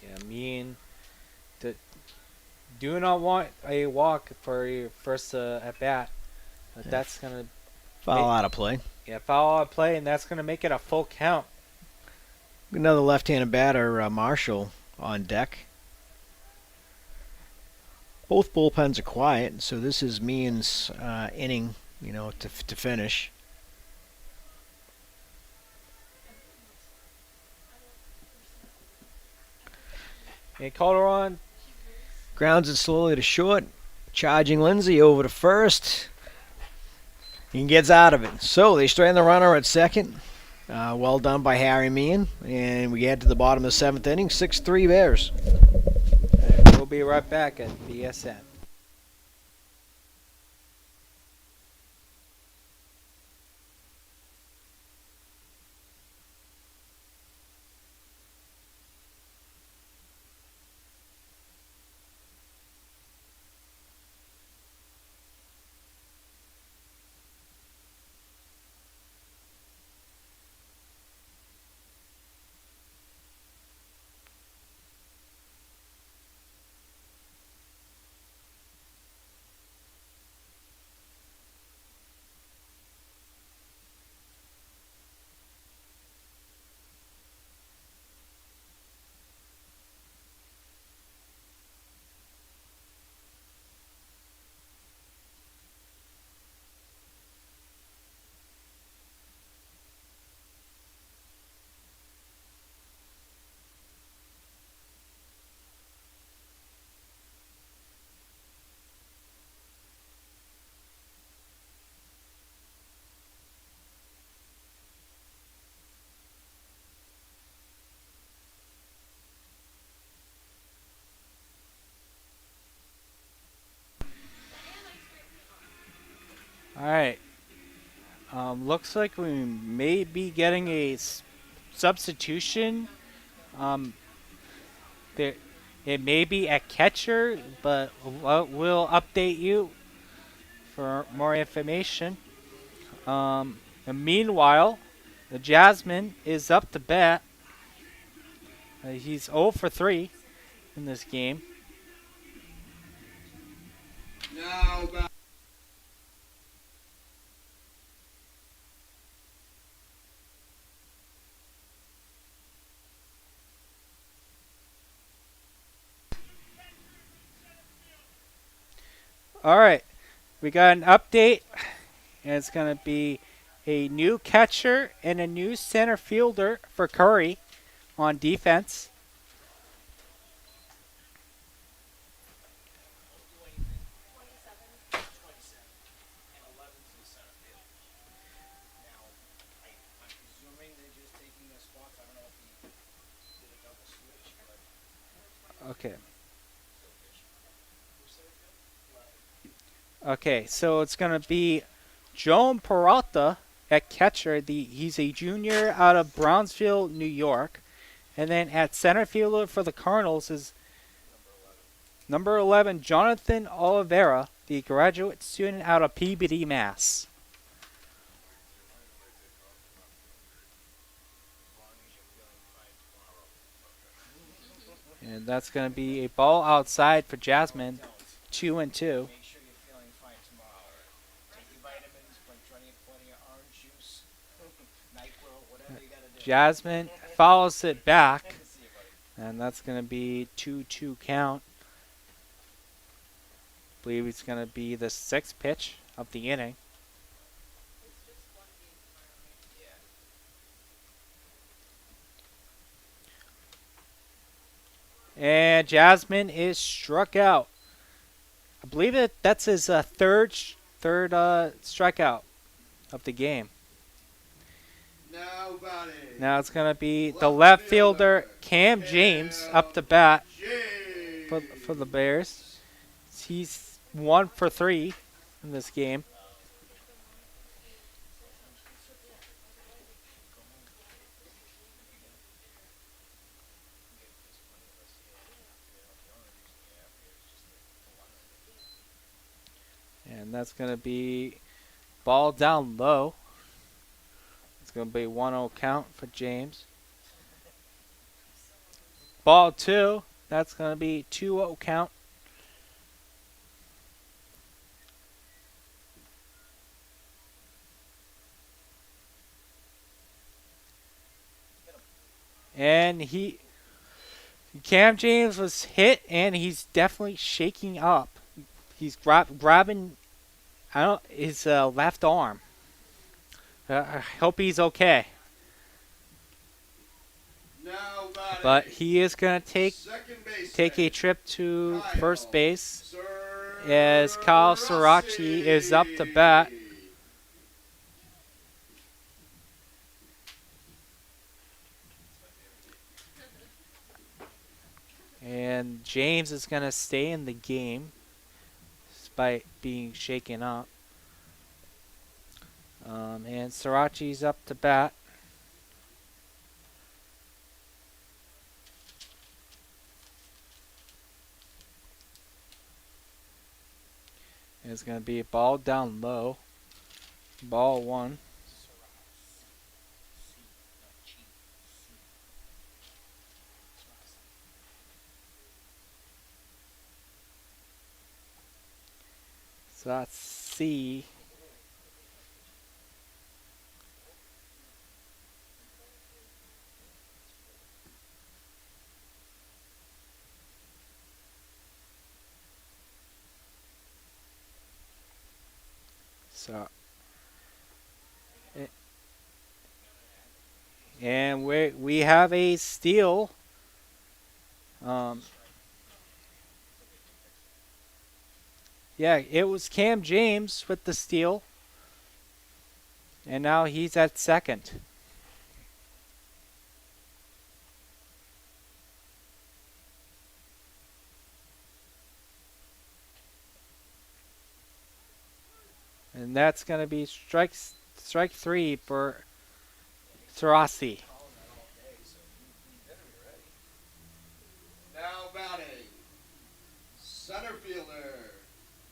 Yeah, do not want a walk for your first at bat. But that's gonna Foul out of play. foul out play, and that's gonna make it a full count. Another left-handed batter, Marshall, on deck. Both bullpens are quiet, so this is Meehan's inning, to finish. And Calderon, Grounds it slowly to short, charging Lindsay over to first. He gets out of it. So they straighten the runner at second. Well done by Harry Meehan. And we get to the bottom of the 7th inning, 6-3 Bears. we'll be right back at BSN. Looks like we may be getting a substitution. Um, there, it may be a catcher, but we'll update you for more information. And meanwhile, the Jasmine is up to bat. He's 0 for 3 in this game. Now back. All right, we got an update, and it's going to be a new catcher and a new center fielder for Curry on defense. Okay. Okay, so it's going to be Joan Peralta at catcher. He's a junior out of Brownsville, New York. And then at center fielder for the Cardinals is number 11, Jonathan Oliveira, the graduate student out of Peabody, Mass. And that's going to be a ball outside for Jasmine, 2-2. Jasmine follows it back, and that's going to be 2-2 count. I believe it's going to be the 6th pitch of the inning. And Jasmine is struck out. I believe that's his third strikeout of the game. Now it's going to be the left fielder, Cam James, up to bat for the Bears. He's 1 for 3 in this game. And that's going to be ball down low. It's going to be 1-0 count for James. Ball 2. That's going to be 2-0 count. And Cam James was hit, and he's definitely shaking up. He's grabbing his left arm. I hope he's okay. But he is going to take a trip to first base as Kyle Sirachi is up to bat. And James is going to stay in the game despite being shaken up. And Sirachi's up to bat. And it's going to be a ball down low. Ball 1. So that's C. So, and we have a steal. Yeah, it was Cam James with the steal. And now he's at second. And that's going to be strikes Strike three for Sarasi. Now batting, center fielder,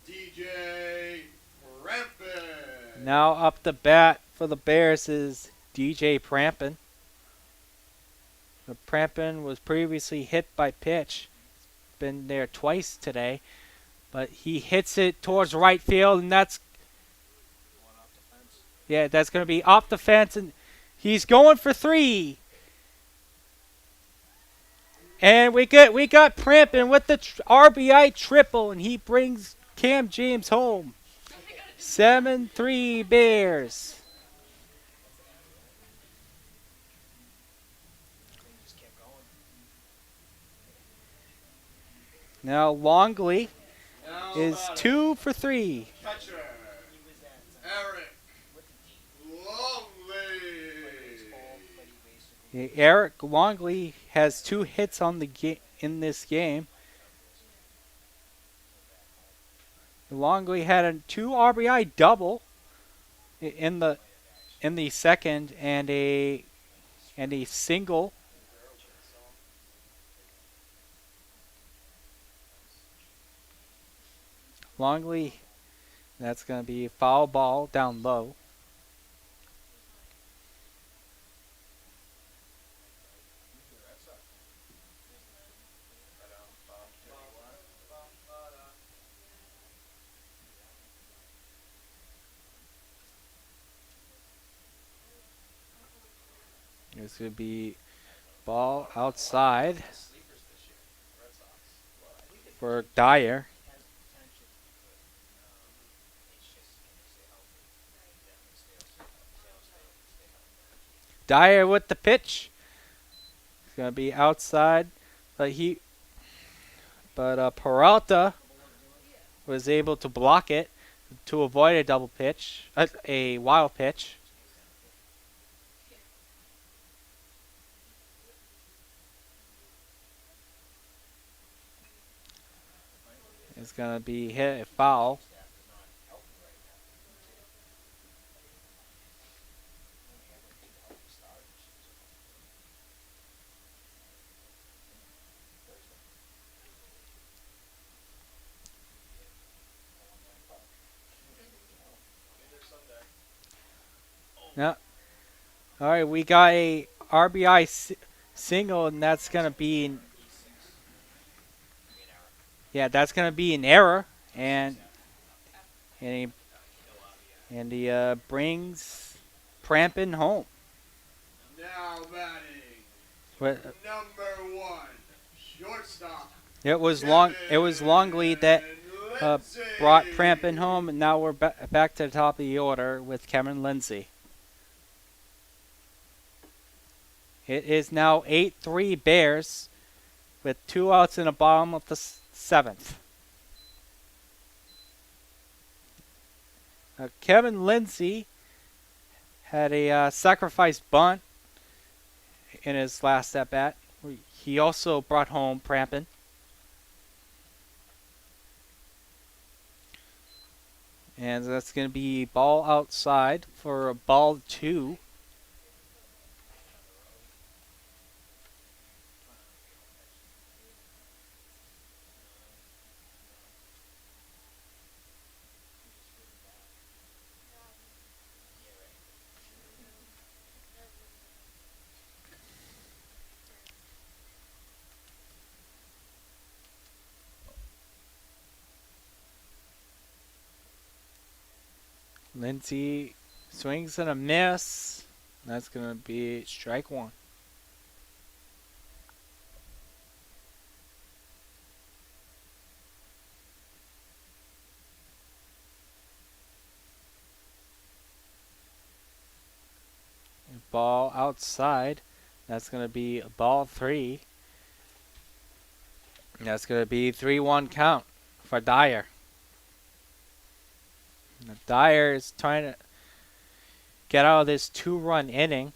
DJ Rampin. Now up the bat for the Bears is DJ Prampin. Prampin was previously hit by pitch. Been there twice today. But he hits it towards right field, and that's going to be off the fence, and he's going for three. And we got Prampin with the RBI triple, and he brings Cam James home. 7-3 Bears. Now Longley Now is batting, 2 for 3. catcher, Eric Longley. Eric Longley has 2 hits on the in this game. Longley had a 2 RBI double in the second, and a single. Longley, that's going to be a foul ball down low. It's going to be ball outside for Dyer. Dyer with the pitch. It's going to be outside, but Peralta was able to block it to avoid a double pitch, a wild pitch. It's going to be hit a foul. Yeah. All right, we got a RBI single, and that's going to be that's going to be an error, and he brings Prampin home. Now batting, But number 1, shortstop. it was Longley that brought Prampin home, and now we're back to the top of the order with Kevin Lindsay. It is now 8-3 Bears with 2 outs in the bottom of the 7th. Kevin Lindsay had a sacrifice bunt in his last at bat. He also brought home Prampin. And that's going to be ball outside for a ball 2. Lindsay swings and a miss. That's going to be strike 1. Ball outside. That's going to be ball 3. That's going to be 3-1 count for Dyer. Now Dyer is trying to get out of this 2-run inning.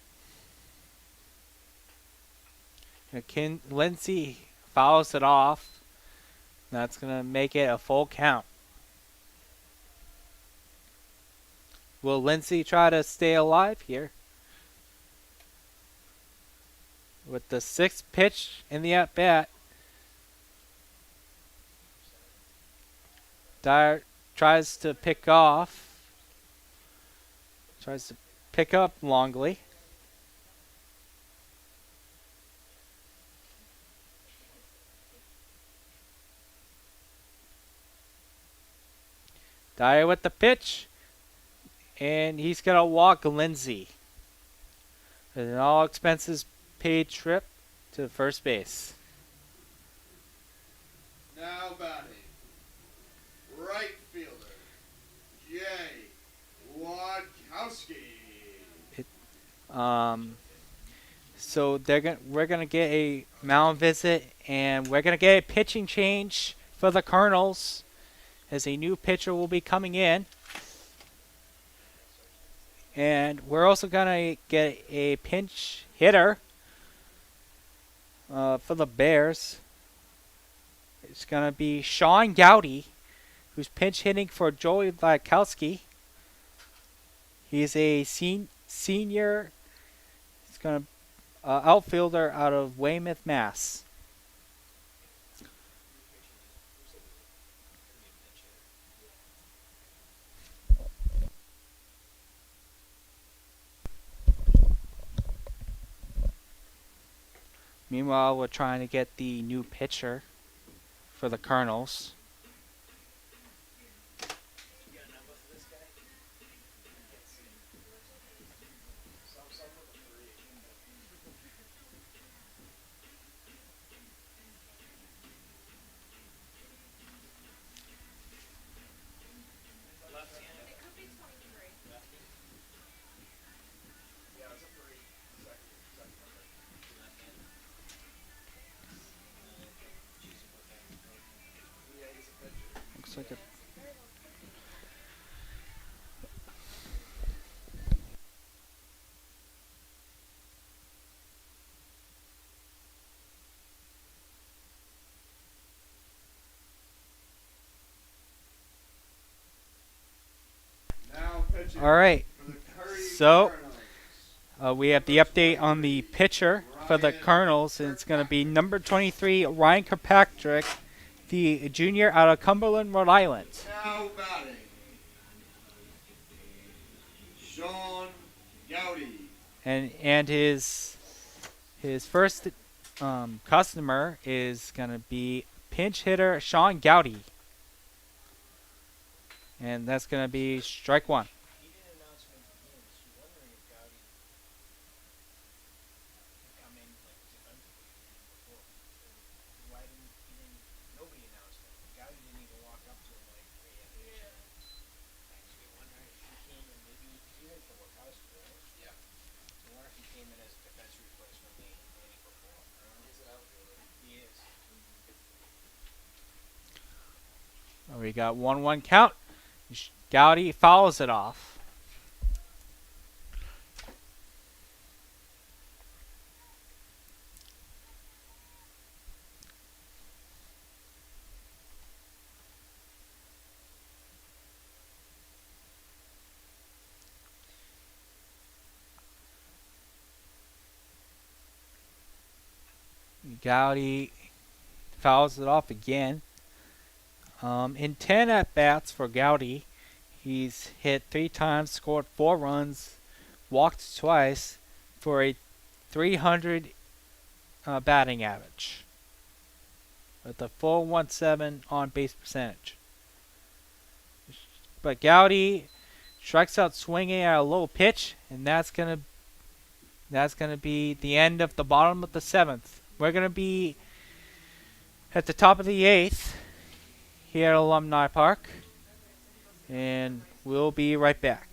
Lindsay fouls it off. That's going to make it a full count. Will Lindsay try to stay alive here? With the 6th pitch in the at-bat, Dyer tries to pick off. Tries to pick up Longley. Dyer with the pitch. And he's going to walk Lindsay. An all expenses paid trip to first base. Now batting, right fielder, Jay Wadkowski. So we're gonna get a mound visit, and we're gonna get a pitching change for the Colonels, as a new pitcher will be coming in. And we're also gonna get a pinch hitter for the Bears. It's gonna be Sean Gowdy, who's pinch hitting for Joey Wadkowski. He's a senior. He's gonna outfielder out of Weymouth, Mass. Meanwhile, we're trying to get the new pitcher for the Colonels. Looks like a Now pitching all right. for the Curry So Cardinals. we have the update on the pitcher for the Colonels, and it's going to be number 23, Ryan Kirkpatrick, the junior out of Cumberland, Rhode Island. Now batting, Sean Gowdy. And his first customer is going to be pinch hitter Sean Gowdy. And that's going to be strike one. He did an announcement at the end, so wondering if Gowdy had come in like defensively before. Why didn't nobody announced it? Gowdy didn't even walk up to him like, hey, actually wondering if he came in, maybe he went for Wadkowski, right? Yeah. I wonder if he came in as a defense replacement the inning before. I don't know. He's an outfielder. He is. We got 1-1 count. Gowdy fouls it off. Gowdy fouls it off again. In 10 at-bats for Gowdy, he's hit 3 times, scored 4 runs, walked twice for a 300 batting average with a 417 on-base percentage. But Gowdy strikes out swinging at a low pitch, and that's gonna be the end of the bottom of the 7th. We're gonna be at the top of the 8th here at Alumni Park, and we'll be right back.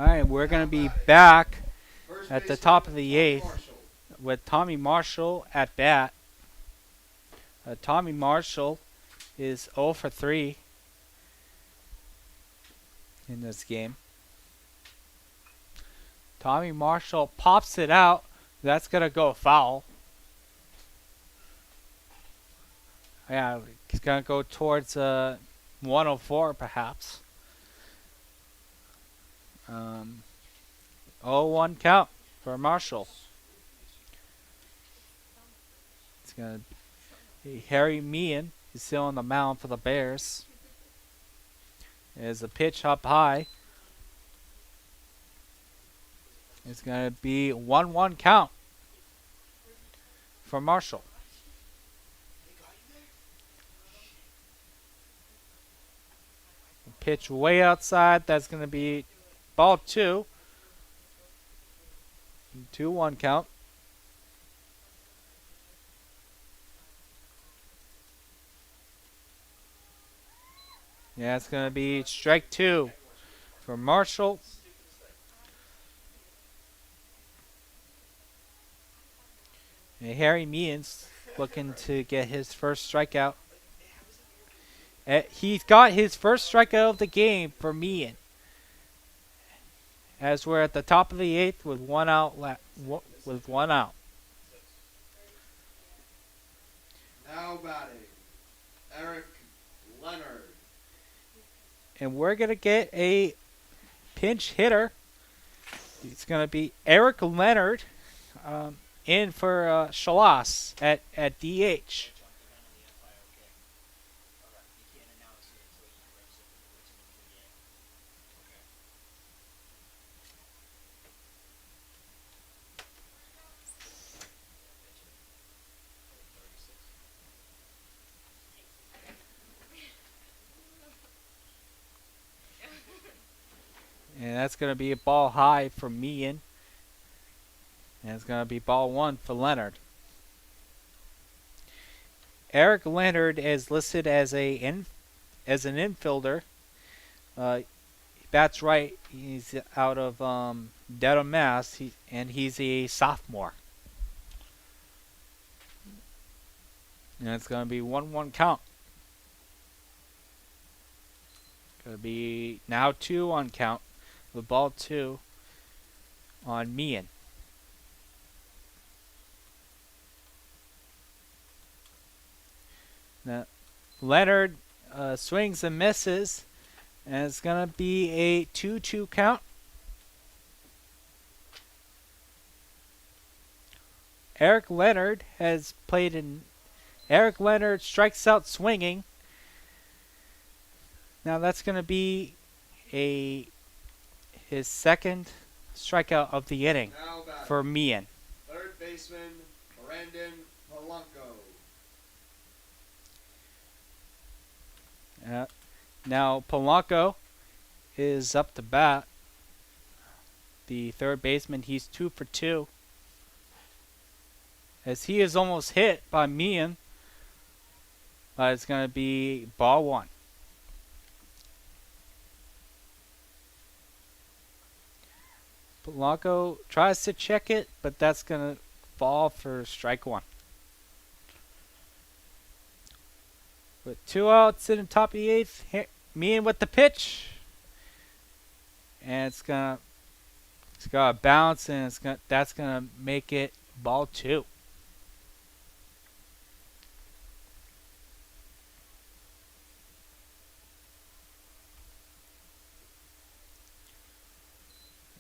Alright, we're going to be back First at the baseman, top of the Tommy 8th Marshall. with Tommy Marshall at bat. Tommy Marshall is 0 for 3 in this game. Tommy Marshall pops it out. That's going to go foul. Yeah, it's going to go towards 104 perhaps. 0-1 count for Marshall. It's going to Harry Meehan is still on the mound for the Bears. There's a pitch up high. It's going to be 1-1 count for Marshall. Pitch way outside. That's going to be ball 2. 2-1 count. Yeah, it's going to be strike 2 for Marshall. And Harry Meehan's looking to get his first strikeout. He's got his first strikeout of the game for Meehan. As we're at the top of the 8th with one out. Now batting, Eric Leonard. And we're going to get a pinch hitter. It's going to be Eric Leonard in for Shalas at DH. And that's going to be a ball high for Meehan. And it's going to be ball 1 for Leonard. Eric Leonard is listed as an infielder. He bats right. He's out of Dedham, Mass. And he's a sophomore. And it's going to be 1-1 count. Going to be now 2-1 count. With ball 2 on Meehan. Now, Leonard swings and misses, and it's going to be a 2-2 count. Eric Leonard has played in. Eric Leonard strikes out swinging. Now that's going to be his second strikeout of the inning Now batting, for Meehan. third baseman, Brandon Polanco. Now Polanco is up to bat. The third baseman, he's 2 for 2. As he is almost hit by Meehan. It's going to be ball 1. Polanco tries to check it, but that's going to fall for strike 1. With 2 outs in the top of the 8th, Meehan with the pitch. And it's got to bounce, and that's going to make it ball 2.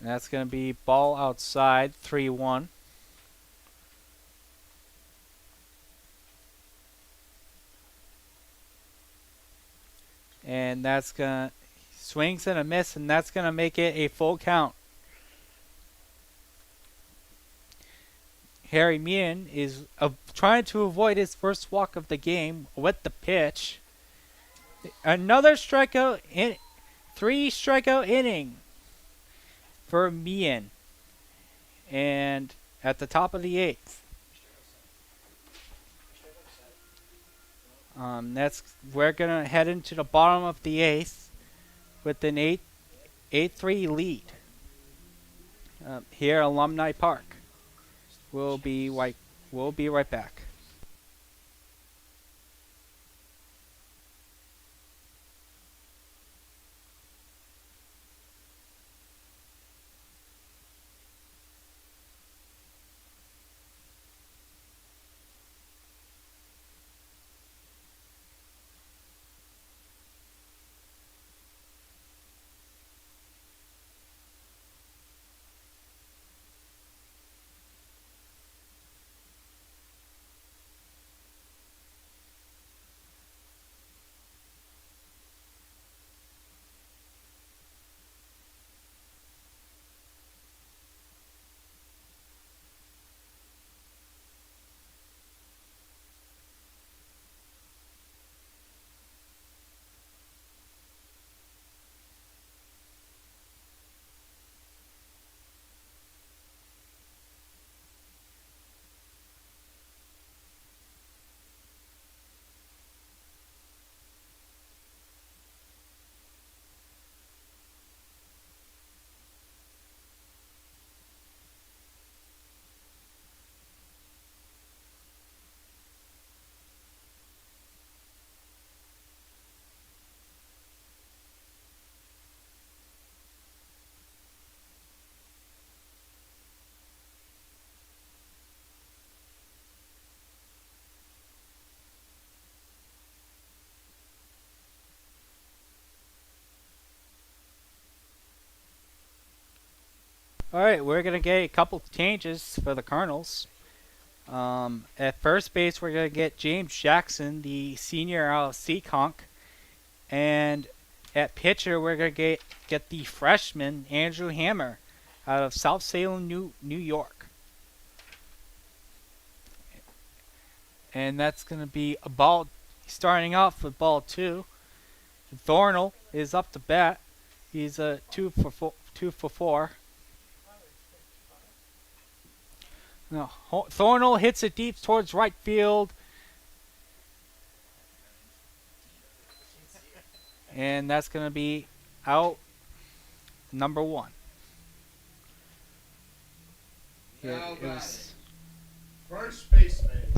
And that's going to be ball outside, 3-1. And that's going to swings and a miss, and that's going to make it a full count. Harry Meehan is trying to avoid his first walk of the game with the pitch. Another strikeout, 3 strikeout inning for Meehan. And at the top of the 8th. We're gonna head into the bottom of the 8th with an 8-3 lead. here at Alumni Park. We'll be right back. All right, we're gonna get a couple changes for the Colonels. At first base, we're gonna get James Jackson, the senior out of Seekonk, and at pitcher, we're gonna get the freshman Andrew Hammer out of South Salem, New York, and that's gonna be a ball. Starting off with ball two. Thornell is up to bat. He's a 2 for 4. No, Thornell hits it deep towards right field. And that's going to be out number 1. Now It was, first baseman.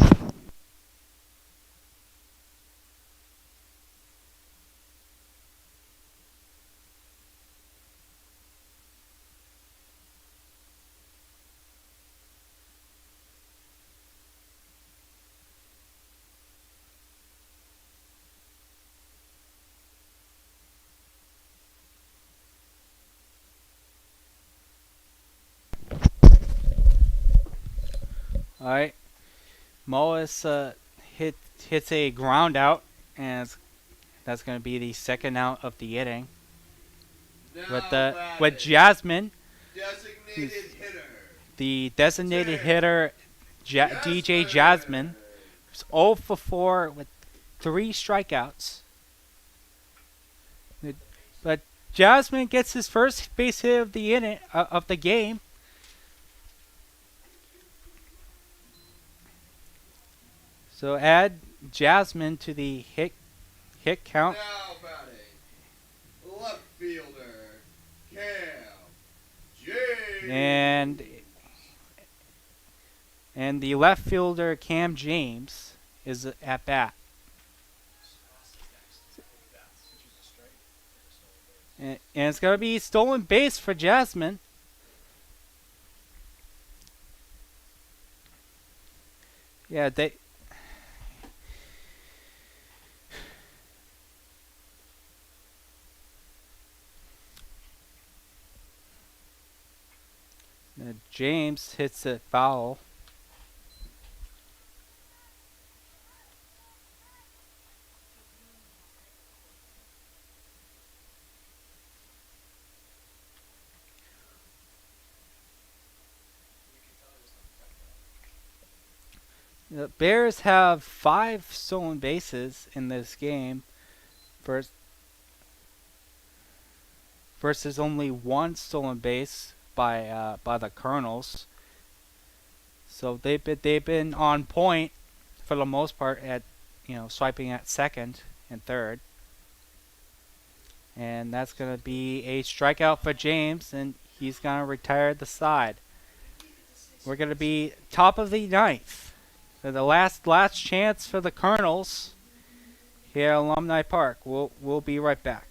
all right. Moas hits a ground out, and that's going to be the second out of the inning. Now With Jasmine, designated hitter. the designated hitter, DJ Jasmine, is 0 for 4 with 3 strikeouts. But Jasmine gets his first base hit of the inning of the game. So add Jasmine to the hit count. Now batting, left fielder, Cam James. And the left fielder Cam James is at bat. And it's going to be stolen base for Jasmine. Yeah, James hits it foul. The Bears have 5 stolen bases in this game versus only 1 stolen base by the Colonels. So they've been on point for the most part at swiping at second and third. And that's going to be a strikeout for James, and he's going to retire the side. We're going to be top of the ninth. So the last chance for the Colonels here at Alumni Park. We'll be right back.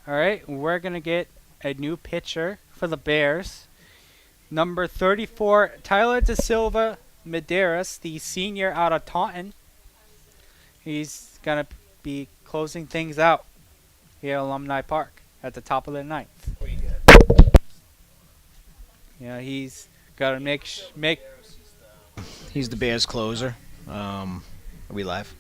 Alright, we're going to get a new pitcher for the Bears. Number 34, Tyler Da Silva Medeiros, the senior out of Taunton. He's going to be closing things out here at Alumni Park at the top of the ninth. Yeah, he's got to make. He's the Bears closer. Are we live?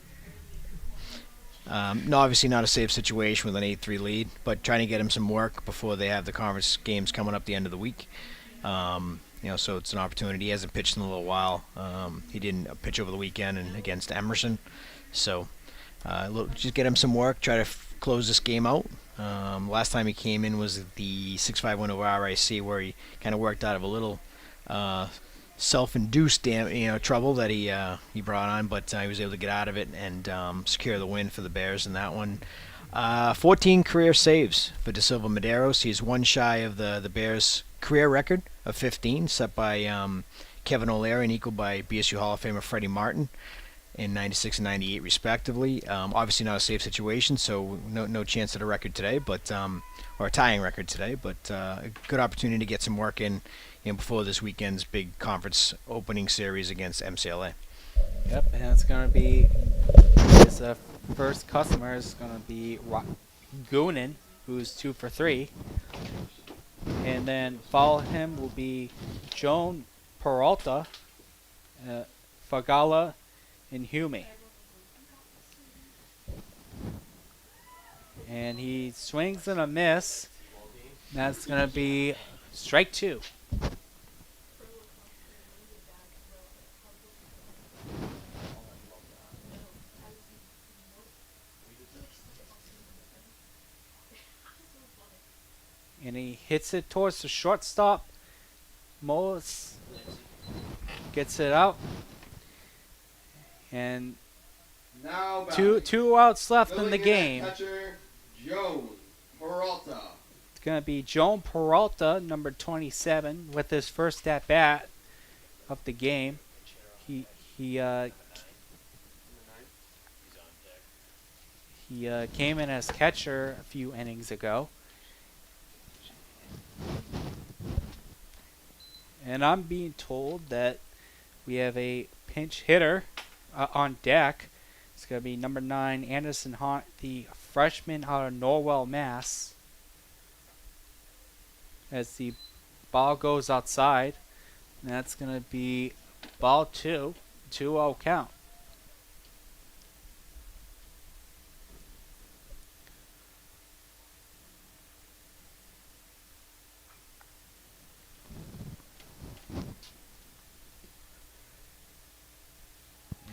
No, obviously not a safe situation with an 8-3 lead, but trying to get him some work before they have the conference games coming up the end of the week. So it's an opportunity. He hasn't pitched in a little while. He didn't pitch over the weekend and against Emerson, so just get him some work. Try to close this game out. Last time he came in was the 6-5 win over RIC, where he kind of worked out of a little self-induced trouble that he brought on, but he was able to get out of it and secure the win for the Bears in that one. 14 career saves for Da Silva Medeiros. He's one shy of the Bears' career record of 15, set by Kevin O'Leary and equaled by BSU Hall of Famer Freddie Martin in 96 and 98 respectively. Obviously not a safe situation, so no chance at a record today, but or a tying record today, but a good opportunity to get some work in before this weekend's big conference opening series against MCLA. Yep, and it's going to be his first customer is going to be Goonan, who's 2 for 3. And then follow him will be Joan Peralta, Fagala, and Hume. And he swings and a miss. That's going to be strike 2. And he hits it towards the shortstop. Moles gets it out. And Now two outs left in the filling game. at catcher, Joan Peralta. It's going to be Joan Peralta, number 27, with his first at-bat of the game. He came in as catcher a few innings ago. And I'm being told that we have a pinch hitter on deck. It's going to be number 9, Anderson Hunt, the freshman out of Norwell, Mass. As the ball goes outside. And that's going to be ball 2, 2-0 count.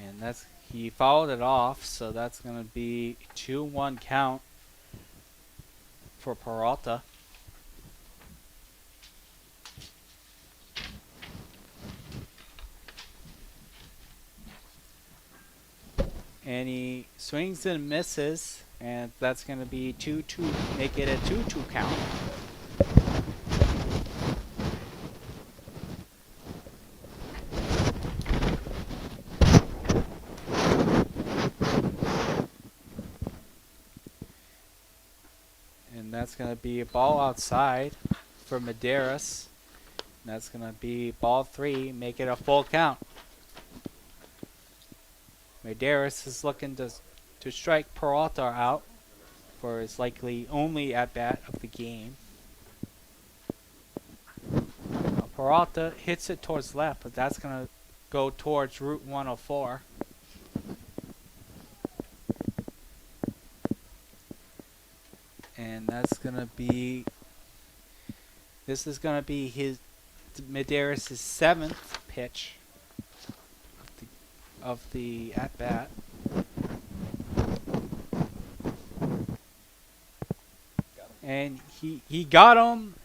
And he fouled it off, so that's going to be 2-1 count for Peralta. And he swings and misses, and that's going to be 2-2, make it a 2-2 count. And that's going to be a ball outside for Medeiros. And that's going to be ball 3, make it a full count. Medeiros is looking to strike Peralta out for his likely only at-bat of the game. Now Peralta hits it towards left, but that's going to go towards Route 104. And that's going to be... This is going to be Medeiros' 7th pitch of the at-bat. And he got him,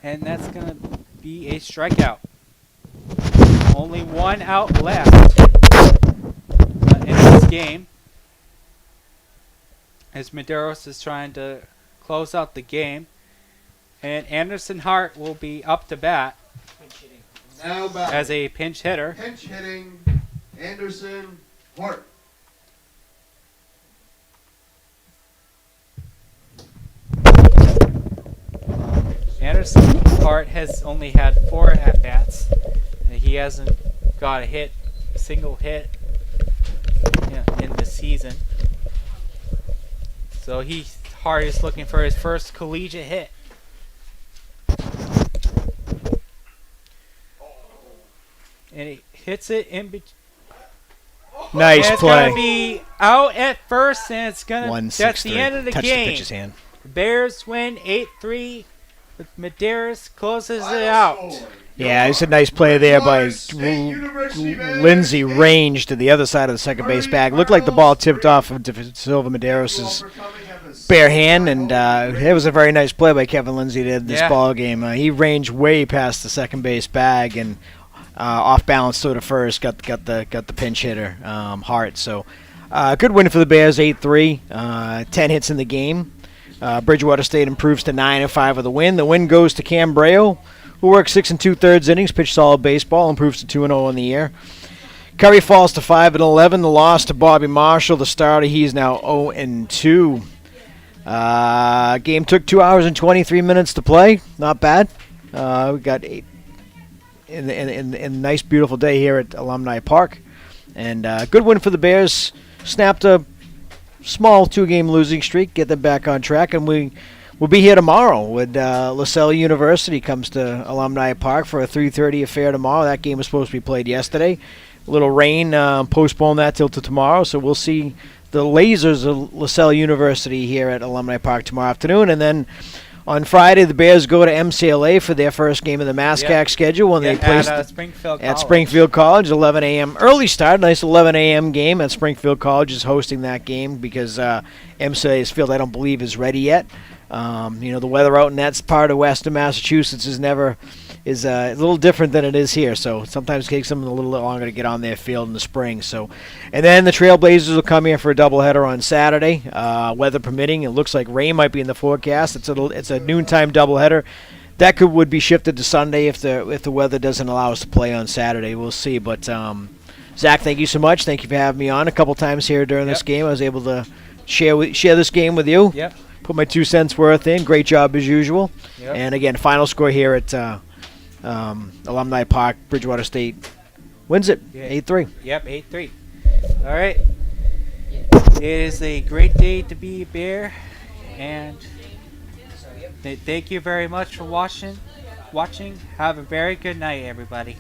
and that's going to be a strikeout. Only one out left in this game, as Medeiros is trying to close out the game. And Anderson Hart will be up to bat Now back. as a pinch hitter. Pinch hitting, Anderson Hart. Anderson Hart has only had 4 at-bats. He hasn't got a single hit in the season. So Hart is looking for his first collegiate hit. And he hits it in between. Nice It's play. gonna be out at first, and it's gonna. 1-6-3. That's the end of the Touch game. the pitcher's hand. Bears win 8-3. With Medeiros closes it Final out. score. Yeah, it's a nice play there by Bridgewater State University Bears. Lindsey, range to the other side of the second base bag. Looked like the ball tipped off of Silva Medeiros' bare hand, and it was a very nice play by Kevin Lindsey there in this Yeah. ball game. He ranged way past the second base bag and off balance to the first. Got the pinch hitter Hart. So good win for the Bears, 8-3. 10 hits in the game. Bridgewater State improves to 9-5 with the win. The win goes to Cam Braille, who worked 6 2/3 innings, pitched solid baseball, improves to 2-0 in the year. Curry falls to 5-11. The loss to Bobby Marshall, the starter. He is now 0-2. Game took 2 hours and 23 minutes to play. Not bad. We got 8 in a nice, beautiful day here at Alumni Park, and good win for the Bears. Snapped a small 2-game losing streak, get them back on track, and we'll be here tomorrow when LaSalle University comes to Alumni Park for a 3:30 affair tomorrow. That game was supposed to be played yesterday. A little rain postponed that till to tomorrow, so we'll see the Lasers of LaSalle University here at Alumni Park tomorrow afternoon, and then on Friday the Bears go to MCLA for their first game of the MASCAC schedule when they play at Springfield at College. Springfield College, 11 a.m. early start. Nice 11 a.m. game at Springfield College is hosting that game because MCLA's field I don't believe is ready yet. The weather out in that part of western Massachusetts is a little different than it is here. So sometimes it takes them a little longer to get on their field in the spring. So, and then the Trailblazers will come here for a doubleheader on Saturday, weather permitting. It looks like rain might be in the forecast. It's a noontime doubleheader. That would be shifted to Sunday if the weather doesn't allow us to play on Saturday. We'll see. But Zach, thank you so much. Thank you for having me on a couple times here during this game. I was able to share this game with you. Yep. Put my 2 cents worth in. Great job as usual. Yep. And again, final score here at Alumni Park. Bridgewater State wins it 8-3. Yep, 8-3. All right. It is a great day to be a Bear, and thank you very much for watching. Have a very good night, everybody.